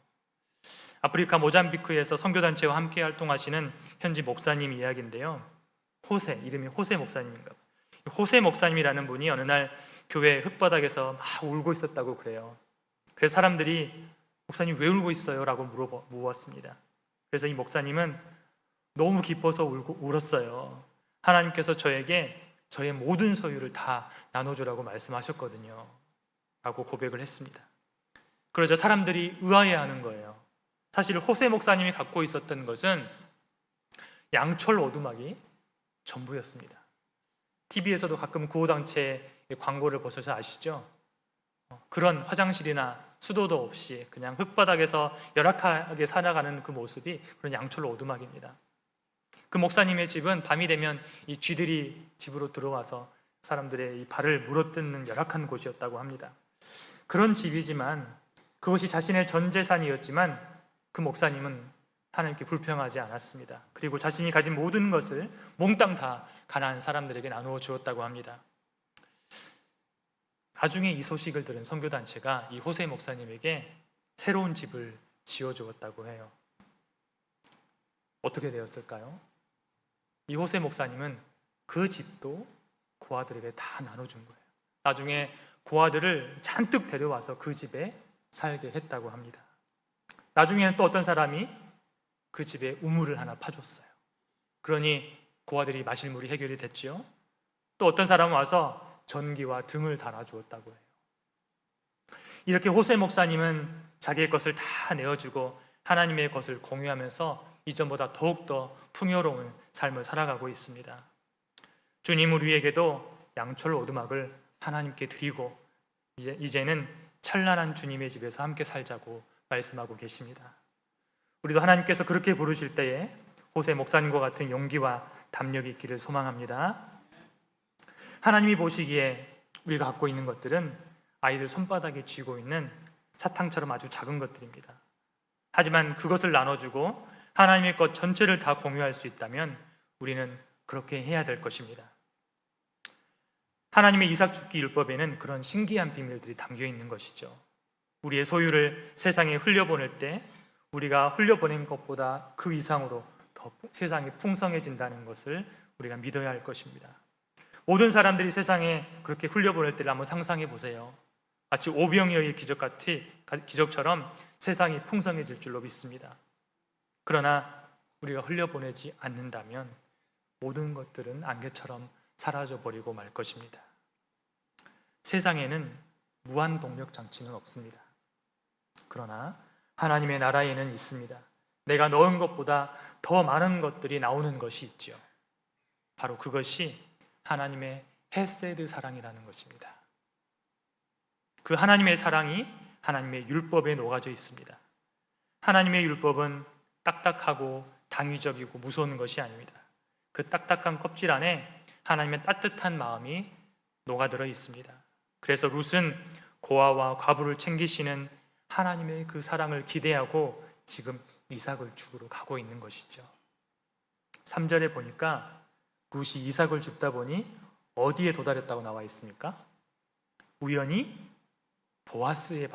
아프리카 모잠비크에서 선교단체와 함께 활동하시는 현지 목사님 이야기인데요. 이름이 호세 목사님인가 봐요. 호세 목사님이라는 분이 어느 날 교회 흙바닥에서 막 울고 있었다고 그래요. 그래서 사람들이 목사님 왜 울고 있어요? 라고 물었습니다. 그래서 이 목사님은 너무 기뻐서 울었어요. 하나님께서 저에게 저의 모든 소유를 다 나눠주라고 말씀하셨거든요. 라고 고백을 했습니다. 그러자 사람들이 의아해하는 거예요. 사실 호세 목사님이 갖고 있었던 것은 양철 오두막이 전부였습니다. TV에서도 가끔 구호단체 광고를 보셔서 아시죠? 그런 화장실이나 수도도 없이 그냥 흙바닥에서 열악하게 살아가는 그 모습이 그런 양철 오두막입니다. 그 목사님의 집은 밤이 되면 이 쥐들이 집으로 들어와서 사람들의 이 발을 물어뜯는 열악한 곳이었다고 합니다. 그런 집이지만 그것이 자신의 전 재산이었지만 그 목사님은 하나님께 불평하지 않았습니다. 그리고 자신이 가진 모든 것을 몽땅 다 가난한 사람들에게 나누어 주었다고 합니다. 나중에 이 소식을 들은 선교단체가 이 호세 목사님에게 새로운 집을 지어주었다고 해요. 어떻게 되었을까요? 이 호세 목사님은 그 집도 고아들에게 다 나눠준 거예요. 나중에 고아들을 잔뜩 데려와서 그 집에 살게 했다고 합니다. 나중에는 또 어떤 사람이 그 집에 우물을 하나 파줬어요. 그러니 고아들이 마실 물이 해결이 됐죠. 또 어떤 사람은 와서 전기와 등을 달아주었다고 해요. 이렇게 호세 목사님은 자기의 것을 다 내어주고 하나님의 것을 공유하면서 이전보다 더욱더 풍요로운 삶을 살아가고 있습니다. 주님 우리에게도 양철 오두막을 하나님께 드리고 이제는 찬란한 주님의 집에서 함께 살자고 말씀하고 계십니다. 우리도 하나님께서 그렇게 부르실 때에 호세 목사님과 같은 용기와 담력이 있기를 소망합니다. 하나님이 보시기에 우리가 갖고 있는 것들은 아이들 손바닥에 쥐고 있는 사탕처럼 아주 작은 것들입니다. 하지만 그것을 나눠주고 하나님의 것 전체를 다 공유할 수 있다면 우리는 그렇게 해야 될 것입니다. 하나님의 이삭 죽기 율법에는 그런 신기한 비밀들이 담겨 있는 것이죠. 우리의 소유를 세상에 흘려보낼 때 우리가 흘려보낸 것보다 그 이상으로 더 세상이 풍성해진다는 것을 우리가 믿어야 할 것입니다. 모든 사람들이 세상에 그렇게 흘려보낼 때를 한번 상상해 보세요. 마치 오병이어의 기적처럼 세상이 풍성해질 줄로 믿습니다. 그러나 우리가 흘려보내지 않는다면 모든 것들은 안개처럼 사라져버리고 말 것입니다. 세상에는 무한 동력 장치는 없습니다. 그러나 하나님의 나라에는 있습니다. 내가 넣은 것보다 더 많은 것들이 나오는 것이 있죠. 바로 그것이 하나님의 헤세드 사랑이라는 것입니다. 그 하나님의 사랑이 하나님의 율법에 녹아져 있습니다. 하나님의 율법은 딱딱하고 당위적이고 무서운 것이 아닙니다. 그 딱딱한 껍질 안에 하나님의 따뜻한 마음이 녹아들어 있습니다. 그래서 룻은 고아와 과부를 챙기시는 하나님의 그 사랑을 기대하고 지금 이삭을 죽으러 가고 있는 것이죠. 3절에 보니까 룻이 이삭을 줍다 보니 어디에 도달했다고 나와 있습니까? 우연히 보아스의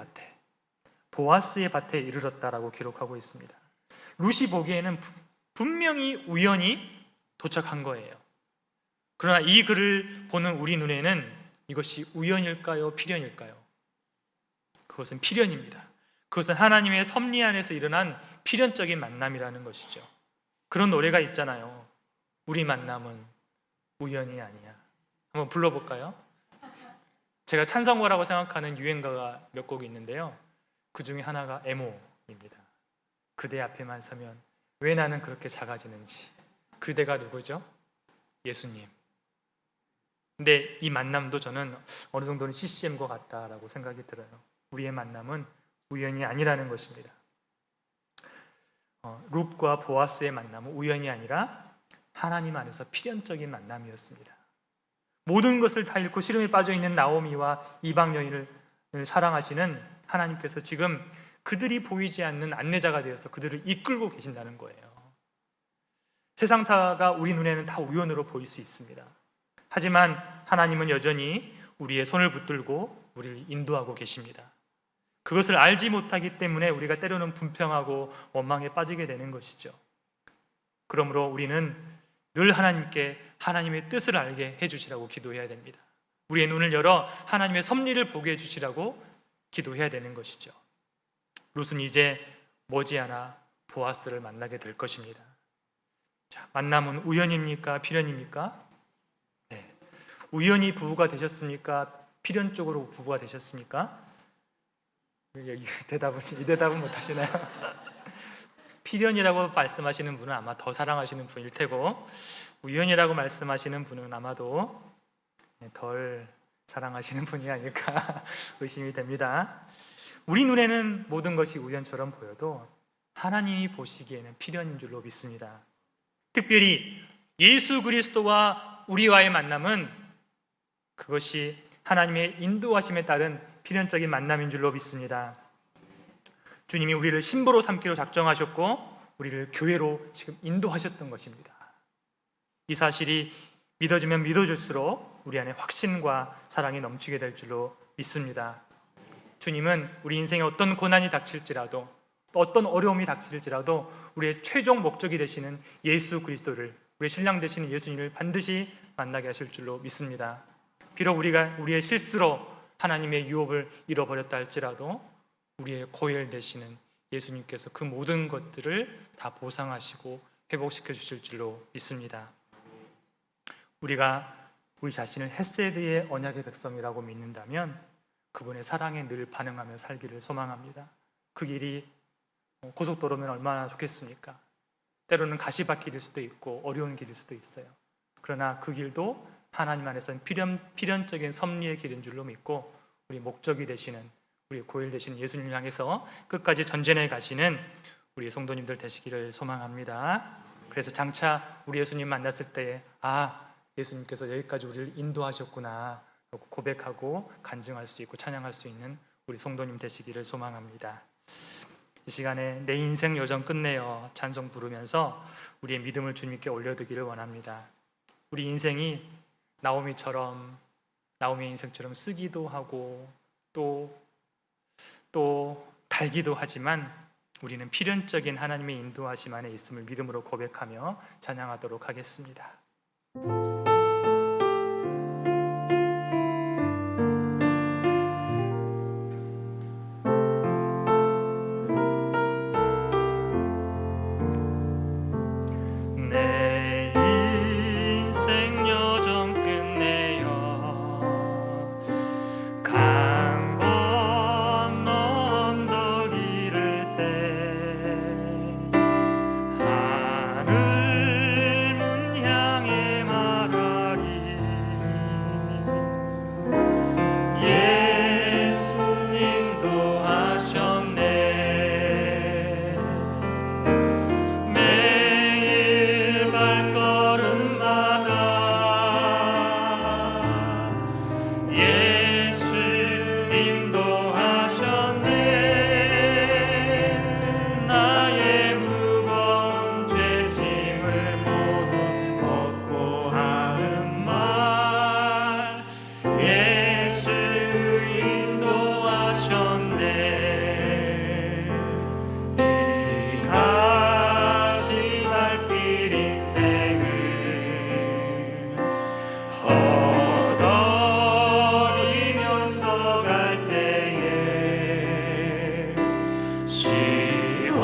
밭에 이르렀다라고 기록하고 있습니다. 룻이 보기에는 분명히 우연히 도착한 거예요. 그러나 이 글을 보는 우리 눈에는 이것이 우연일까요? 필연일까요? 그것은 필연입니다. 그것은 하나님의 섭리 안에서 일어난 필연적인 만남이라는 것이죠. 그런 노래가 있잖아요. 우리 만남은 우연이 아니야. 한번 불러볼까요? 제가 찬성가라고 생각하는 유행가가 몇 곡이 있는데요. 그 중에 하나가 에모입니다. 그대 앞에만 서면 왜 나는 그렇게 작아지는지. 그대가 누구죠? 예수님. 근데 이 만남도 저는 어느 정도는 CCM과 같다라고 생각이 들어요. 우리의 만남은 우연이 아니라는 것입니다. 룻과 보아스의 만남은 우연이 아니라 하나님 안에서 필연적인 만남이었습니다. 모든 것을 다 잃고 시름에 빠져 있는 나오미와 이방 여인을 사랑하시는 하나님께서 지금 그들이 보이지 않는 안내자가 되어서 그들을 이끌고 계신다는 거예요. 세상사가 우리 눈에는 다 우연으로 보일 수 있습니다. 하지만 하나님은 여전히 우리의 손을 붙들고 우리를 인도하고 계십니다. 그것을 알지 못하기 때문에 우리가 때로는 불평하고 원망에 빠지게 되는 것이죠. 그러므로 우리는 늘 하나님께 하나님의 뜻을 알게 해주시라고 기도해야 됩니다. 우리의 눈을 열어 하나님의 섭리를 보게 해주시라고 기도해야 되는 것이죠. 룻은 이제 머지않아 보아스를 만나게 될 것입니다. 자, 만남은 우연입니까? 필연입니까? 네. 우연히 부부가 되셨습니까? 필연적으로 부부가 되셨습니까? 이 대답은 못 하시나요? 필연이라고 말씀하시는 분은 아마 더 사랑하시는 분일 테고, 우연이라고 말씀하시는 분은 아마도 덜 사랑하시는 분이 아닐까 의심이 됩니다. 우리 눈에는 모든 것이 우연처럼 보여도 하나님이 보시기에는 필연인 줄로 믿습니다. 특별히 예수 그리스도와 우리와의 만남은 그것이 하나님의 인도하심에 따른 필연적인 만남인 줄로 믿습니다. 주님이 우리를 신부로 삼기로 작정하셨고 우리를 교회로 지금 인도하셨던 것입니다. 이 사실이 믿어지면 믿어질수록 우리 안에 확신과 사랑이 넘치게 될 줄로 믿습니다. 주님은 우리 인생에 어떤 고난이 닥칠지라도 또 어떤 어려움이 닥칠지라도 우리의 최종 목적이 되시는 예수 그리스도를, 우리의 신랑 되시는 예수님을 반드시 만나게 하실 줄로 믿습니다. 비록 우리가 우리의 실수로 하나님의 유업을 잃어버렸다 할지라도 우리의 고엘 되시는 예수님께서 그 모든 것들을 다 보상하시고 회복시켜 주실 줄로 믿습니다. 우리가 우리 자신을 헤세드의 언약의 백성이라고 믿는다면 그분의 사랑에 늘 반응하며 살기를 소망합니다. 그 길이 고속도로면 얼마나 좋겠습니까? 때로는 가시밭길일 수도 있고 어려운 길일 수도 있어요. 그러나 그 길도 하나님 안에서는 필연적인 섭리의 길인 줄로 믿고 우리 목적이 되시는, 우리 고일 되시는 예수님을 향해서 끝까지 전진해 가시는 우리 성도님들 되시기를 소망합니다. 그래서 장차 우리 예수님 만났을 때에 예수님께서 여기까지 우리를 인도하셨구나, 고백하고 간증할 수 있고 찬양할 수 있는 우리 성도님 되시기를 소망합니다. 이 시간에 내 인생 여정 끝내어 찬송 부르면서 우리의 믿음을 주님께 올려드리기를 원합니다. 우리 인생이 나오미의 인생처럼 쓰기도 하고 또 달기도 하지만 우리는 필연적인 하나님의 인도하심 안에 있음을 믿음으로 고백하며 찬양하도록 하겠습니다. 내 인생 여정 끝내어 강 건너 언덕 이를 때 하늘 문 향해 말하리 예수 인도하셨네 매일 발걸음마다 예수 인도하셨네 나의 무거운 죄짐을 모두 벗고 하는 말 예수 인도하셨네 이 가시 발길 인생을 허덕이면서 갈 때에 시험과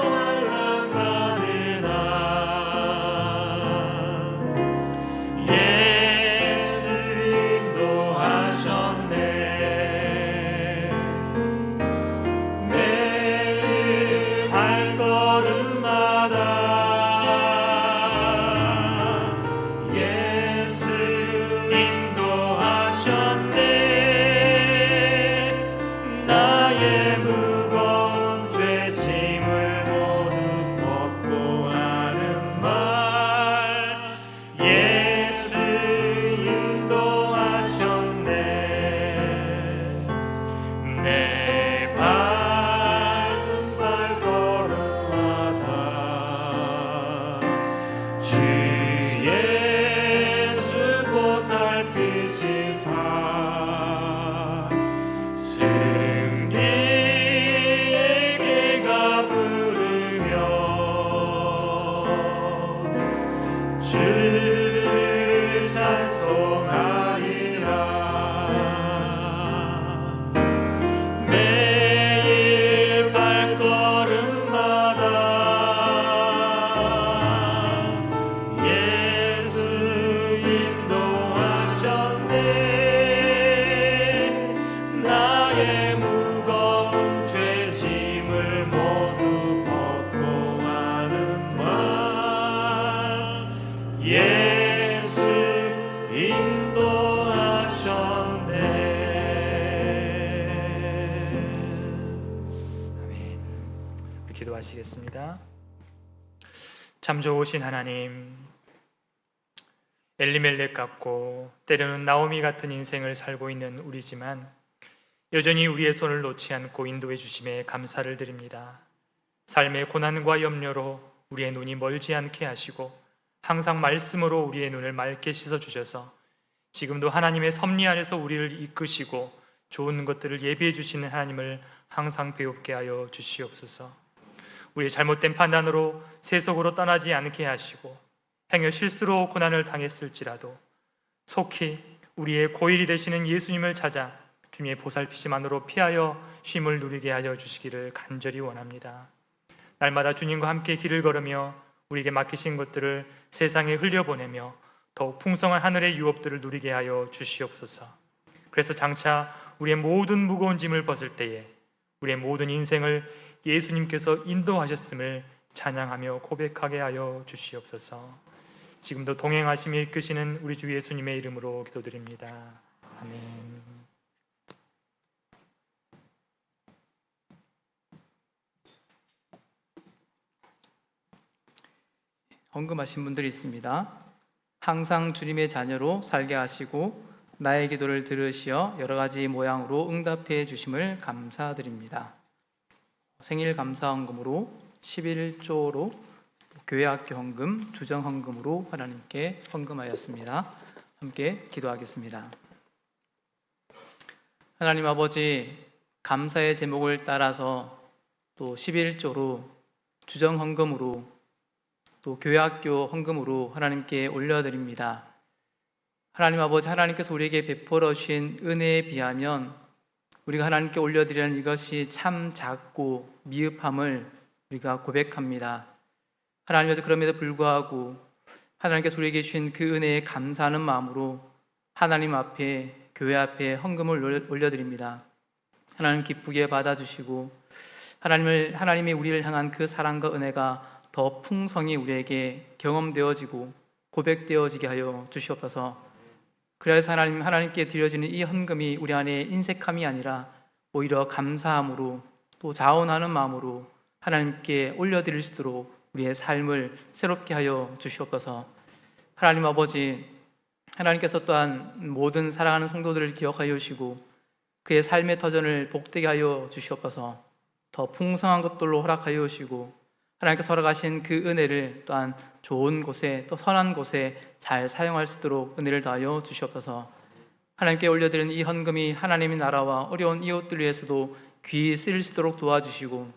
환난 많으나 예수 인도하셨네 매일 발걸음마다 예수 인도하셨네 나의 무거운 죄짐을 모두 벗고 하는 말 예수 인도하셨네 내 밝은 발걸음마다 주 예수 보살피시사 승리의 길가 부르며 주를 찬송하리라 매일 발걸음마다 예수 인도하셨네 나의 무거운 죄짐을 모두 벗고 하는 말 예수 인도하셨네 아멘. 우리 기도하시겠습니다. 참 좋으신 하나님, 엘리멜렉 같고 때로는 나오미 같은 인생을 살고 있는 우리지만 여전히 우리의 손을 놓지 않고 인도해 주심에 감사를 드립니다. 삶의 고난과 염려로 우리의 눈이 멀지 않게 하시고 항상 말씀으로 우리의 눈을 맑게 씻어 주셔서 지금도 하나님의 섭리 안에서 우리를 이끄시고 좋은 것들을 예비해 주시는 하나님을 항상 배웁게 하여 주시옵소서. 우리의 잘못된 판단으로 세속으로 떠나지 않게 하시고 행여 실수로 고난을 당했을지라도 속히 우리의 고일이 되시는 예수님을 찾아 주님의 보살피심 안으로 피하여 쉼을 누리게 하여 주시기를 간절히 원합니다. 날마다 주님과 함께 길을 걸으며 우리에게 맡기신 것들을 세상에 흘려보내며 더욱 풍성한 하늘의 유업들을 누리게 하여 주시옵소서. 그래서 장차 우리의 모든 무거운 짐을 벗을 때에 우리의 모든 인생을 예수님께서 인도하셨음을 찬양하며 고백하게 하여 주시옵소서. 지금도 동행하시며 이끄시는 우리 주 예수님의 이름으로 기도드립니다. 아멘. 헌금하신 분들이 있습니다. 항상 주님의 자녀로 살게 하시고 나의 기도를 들으시어 여러 가지 모양으로 응답해 주심을 감사드립니다. 생일 감사 헌금으로 11조로 교회학교 헌금, 주정 헌금으로 하나님께 헌금하였습니다. 함께 기도하겠습니다. 하나님 아버지, 감사의 제목을 따라서 또 11조로 주정 헌금으로 또 교회학교 헌금으로 하나님께 올려드립니다. 하나님 아버지, 하나님께서 우리에게 베풀어 주신 은혜에 비하면 우리가 하나님께 올려드리는 이것이 참 작고 미흡함을 우리가 고백합니다. 하나님께서 그럼에도 불구하고 하나님께서 우리에게 주신 그 은혜에 감사하는 마음으로 하나님 앞에, 교회 앞에 헌금을 올려드립니다. 하나님 기쁘게 받아주시고 하나님이 우리를 향한 그 사랑과 은혜가 더 풍성히 우리에게 경험되어지고 고백되어지게 하여 주시옵소서. 그래서 하나님께 드려지는 이 헌금이 우리 안에 인색함이 아니라 오히려 감사함으로 또 자원하는 마음으로 하나님께 올려드릴 수 있도록 우리의 삶을 새롭게 하여 주시옵소서. 하나님 아버지, 하나님께서 또한 모든 사랑하는 성도들을 기억하여 주시고 그의 삶의 터전을 복되게 하여 주시옵소서. 더 풍성한 것들로 허락하여 주시고 하나님께서 허락하신 그 은혜를 또한 좋은 곳에 또 선한 곳에 잘 사용할 수 있도록 은혜를 더하여 주시옵소서. 하나님께 올려드리는 이 헌금이 하나님의 나라와 어려운 이웃들 위해서도 귀히 쓰일 수 있도록 도와주시고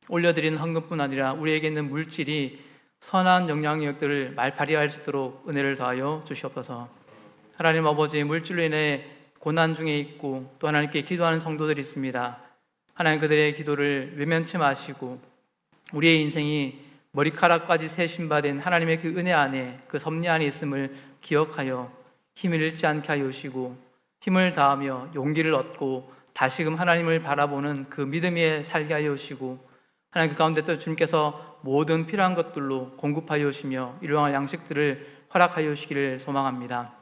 올려드리는 헌금뿐 아니라 우리에게 있는 물질이 선한 영향력들을 말발휘할 수 있도록 은혜를 더하여 주시옵소서. 하나님 아버지, 물질로 인해 고난 중에 있고 또 하나님께 기도하는 성도들이 있습니다. 하나님 그들의 기도를 외면치 마시고 우리의 인생이 머리카락까지 세심받은 하나님의 그 은혜 안에, 그 섭리 안에 있음을 기억하여 힘을 잃지 않게 하여 주시고 힘을 다하며 용기를 얻고 다시금 하나님을 바라보는 그 믿음에 살게 하여 주시고 하나님 그 가운데 또 주님께서 모든 필요한 것들로 공급하여 주시며 일용할 양식들을 허락하여 주시기를 소망합니다.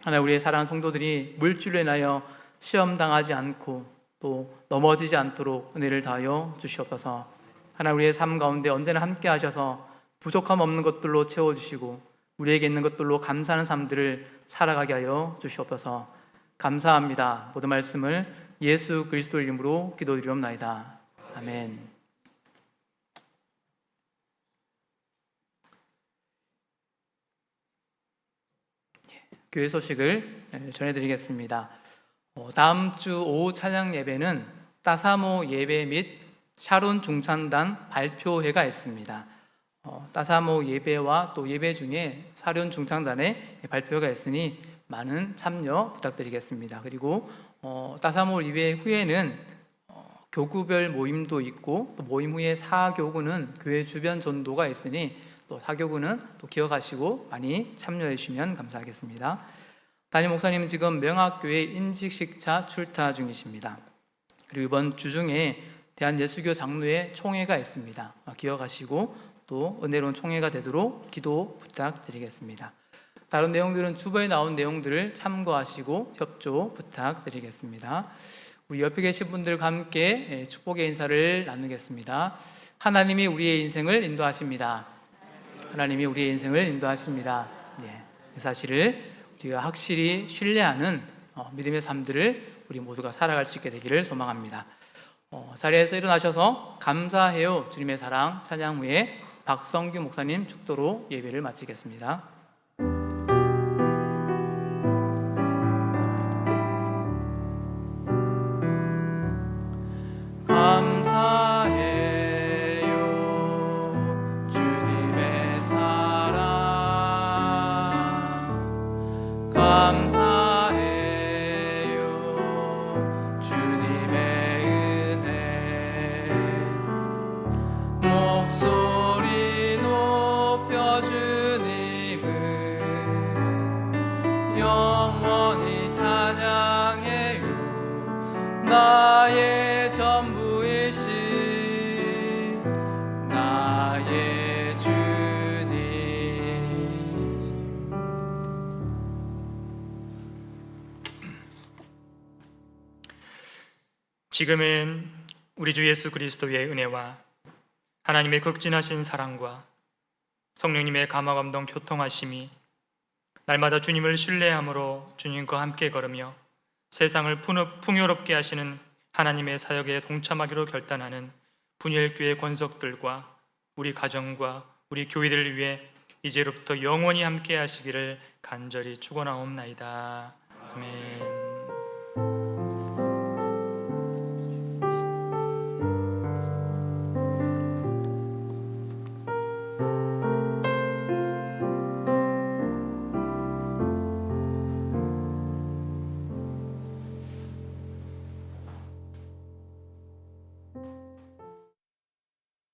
하나님, 우리의 사랑하는 성도들이 물질로 인하여 시험당하지 않고 또 넘어지지 않도록 은혜를 다하여 주시옵소서. 하나님, 우리의 삶 가운데 언제나 함께 하셔서 부족함 없는 것들로 채워주시고 우리에게 있는 것들로 감사하는 삶들을 살아가게 하여 주시옵소서. 감사합니다. 모든 말씀을 예수 그리스도 이름으로 기도드리옵나이다. 아멘. 교회 소식을 전해드리겠습니다. 다음 주 오후 찬양 예배는 따사모 예배 및 샤론 중창단 발표회가 있습니다. 따사모 예배와 또 예배 중에 샤론 중창단의 발표회가 있으니 많은 참여 부탁드리겠습니다. 그리고 따사모 예배 후에는 교구별 모임도 있고 또 모임 후에 사교구는 교회 주변 전도가 있으니 또 사교구는 또 기억하시고 많이 참여해 주시면 감사하겠습니다. 담임 목사님은 지금 명학교회 인직식차 출타 중이십니다. 그리고 이번 주 중에 대한예수교 장로회 총회가 있습니다. 기억하시고 또 은혜로운 총회가 되도록 기도 부탁드리겠습니다. 다른 내용들은 주보에 나온 내용들을 참고하시고 협조 부탁드리겠습니다. 우리 옆에 계신 분들과 함께 축복의 인사를 나누겠습니다. 하나님이 우리의 인생을 인도하십니다. 하나님이 우리의 인생을 인도하십니다. 이 사실을 우리가 확실히 신뢰하는 믿음의 삶들을 우리 모두가 살아갈 수 있게 되기를 소망합니다. 자리에서 일어나셔서 감사해요 주님의 사랑 찬양 후에 박성규 목사님 축도로 예배를 마치겠습니다. 감사해요 주님의 사랑 감사해요 주님의 은혜 목소리 높여 주님을 영원히 찬양해요 나의 전부이신 나의 주님. 지금은 우리 주 예수 그리스도의 은혜와 하나님의 극진하신 사랑과 성령님의 감화 감동 교통하심이 날마다 주님을 신뢰함으로 주님과 함께 걸으며 세상을 풍요롭게 하시는 하나님의 사역에 동참하기로 결단하는 분열교회 권속들과 우리 가정과 우리 교회들을 위해 이제로부터 영원히 함께 하시기를 간절히 축원하옵나이다. 아멘.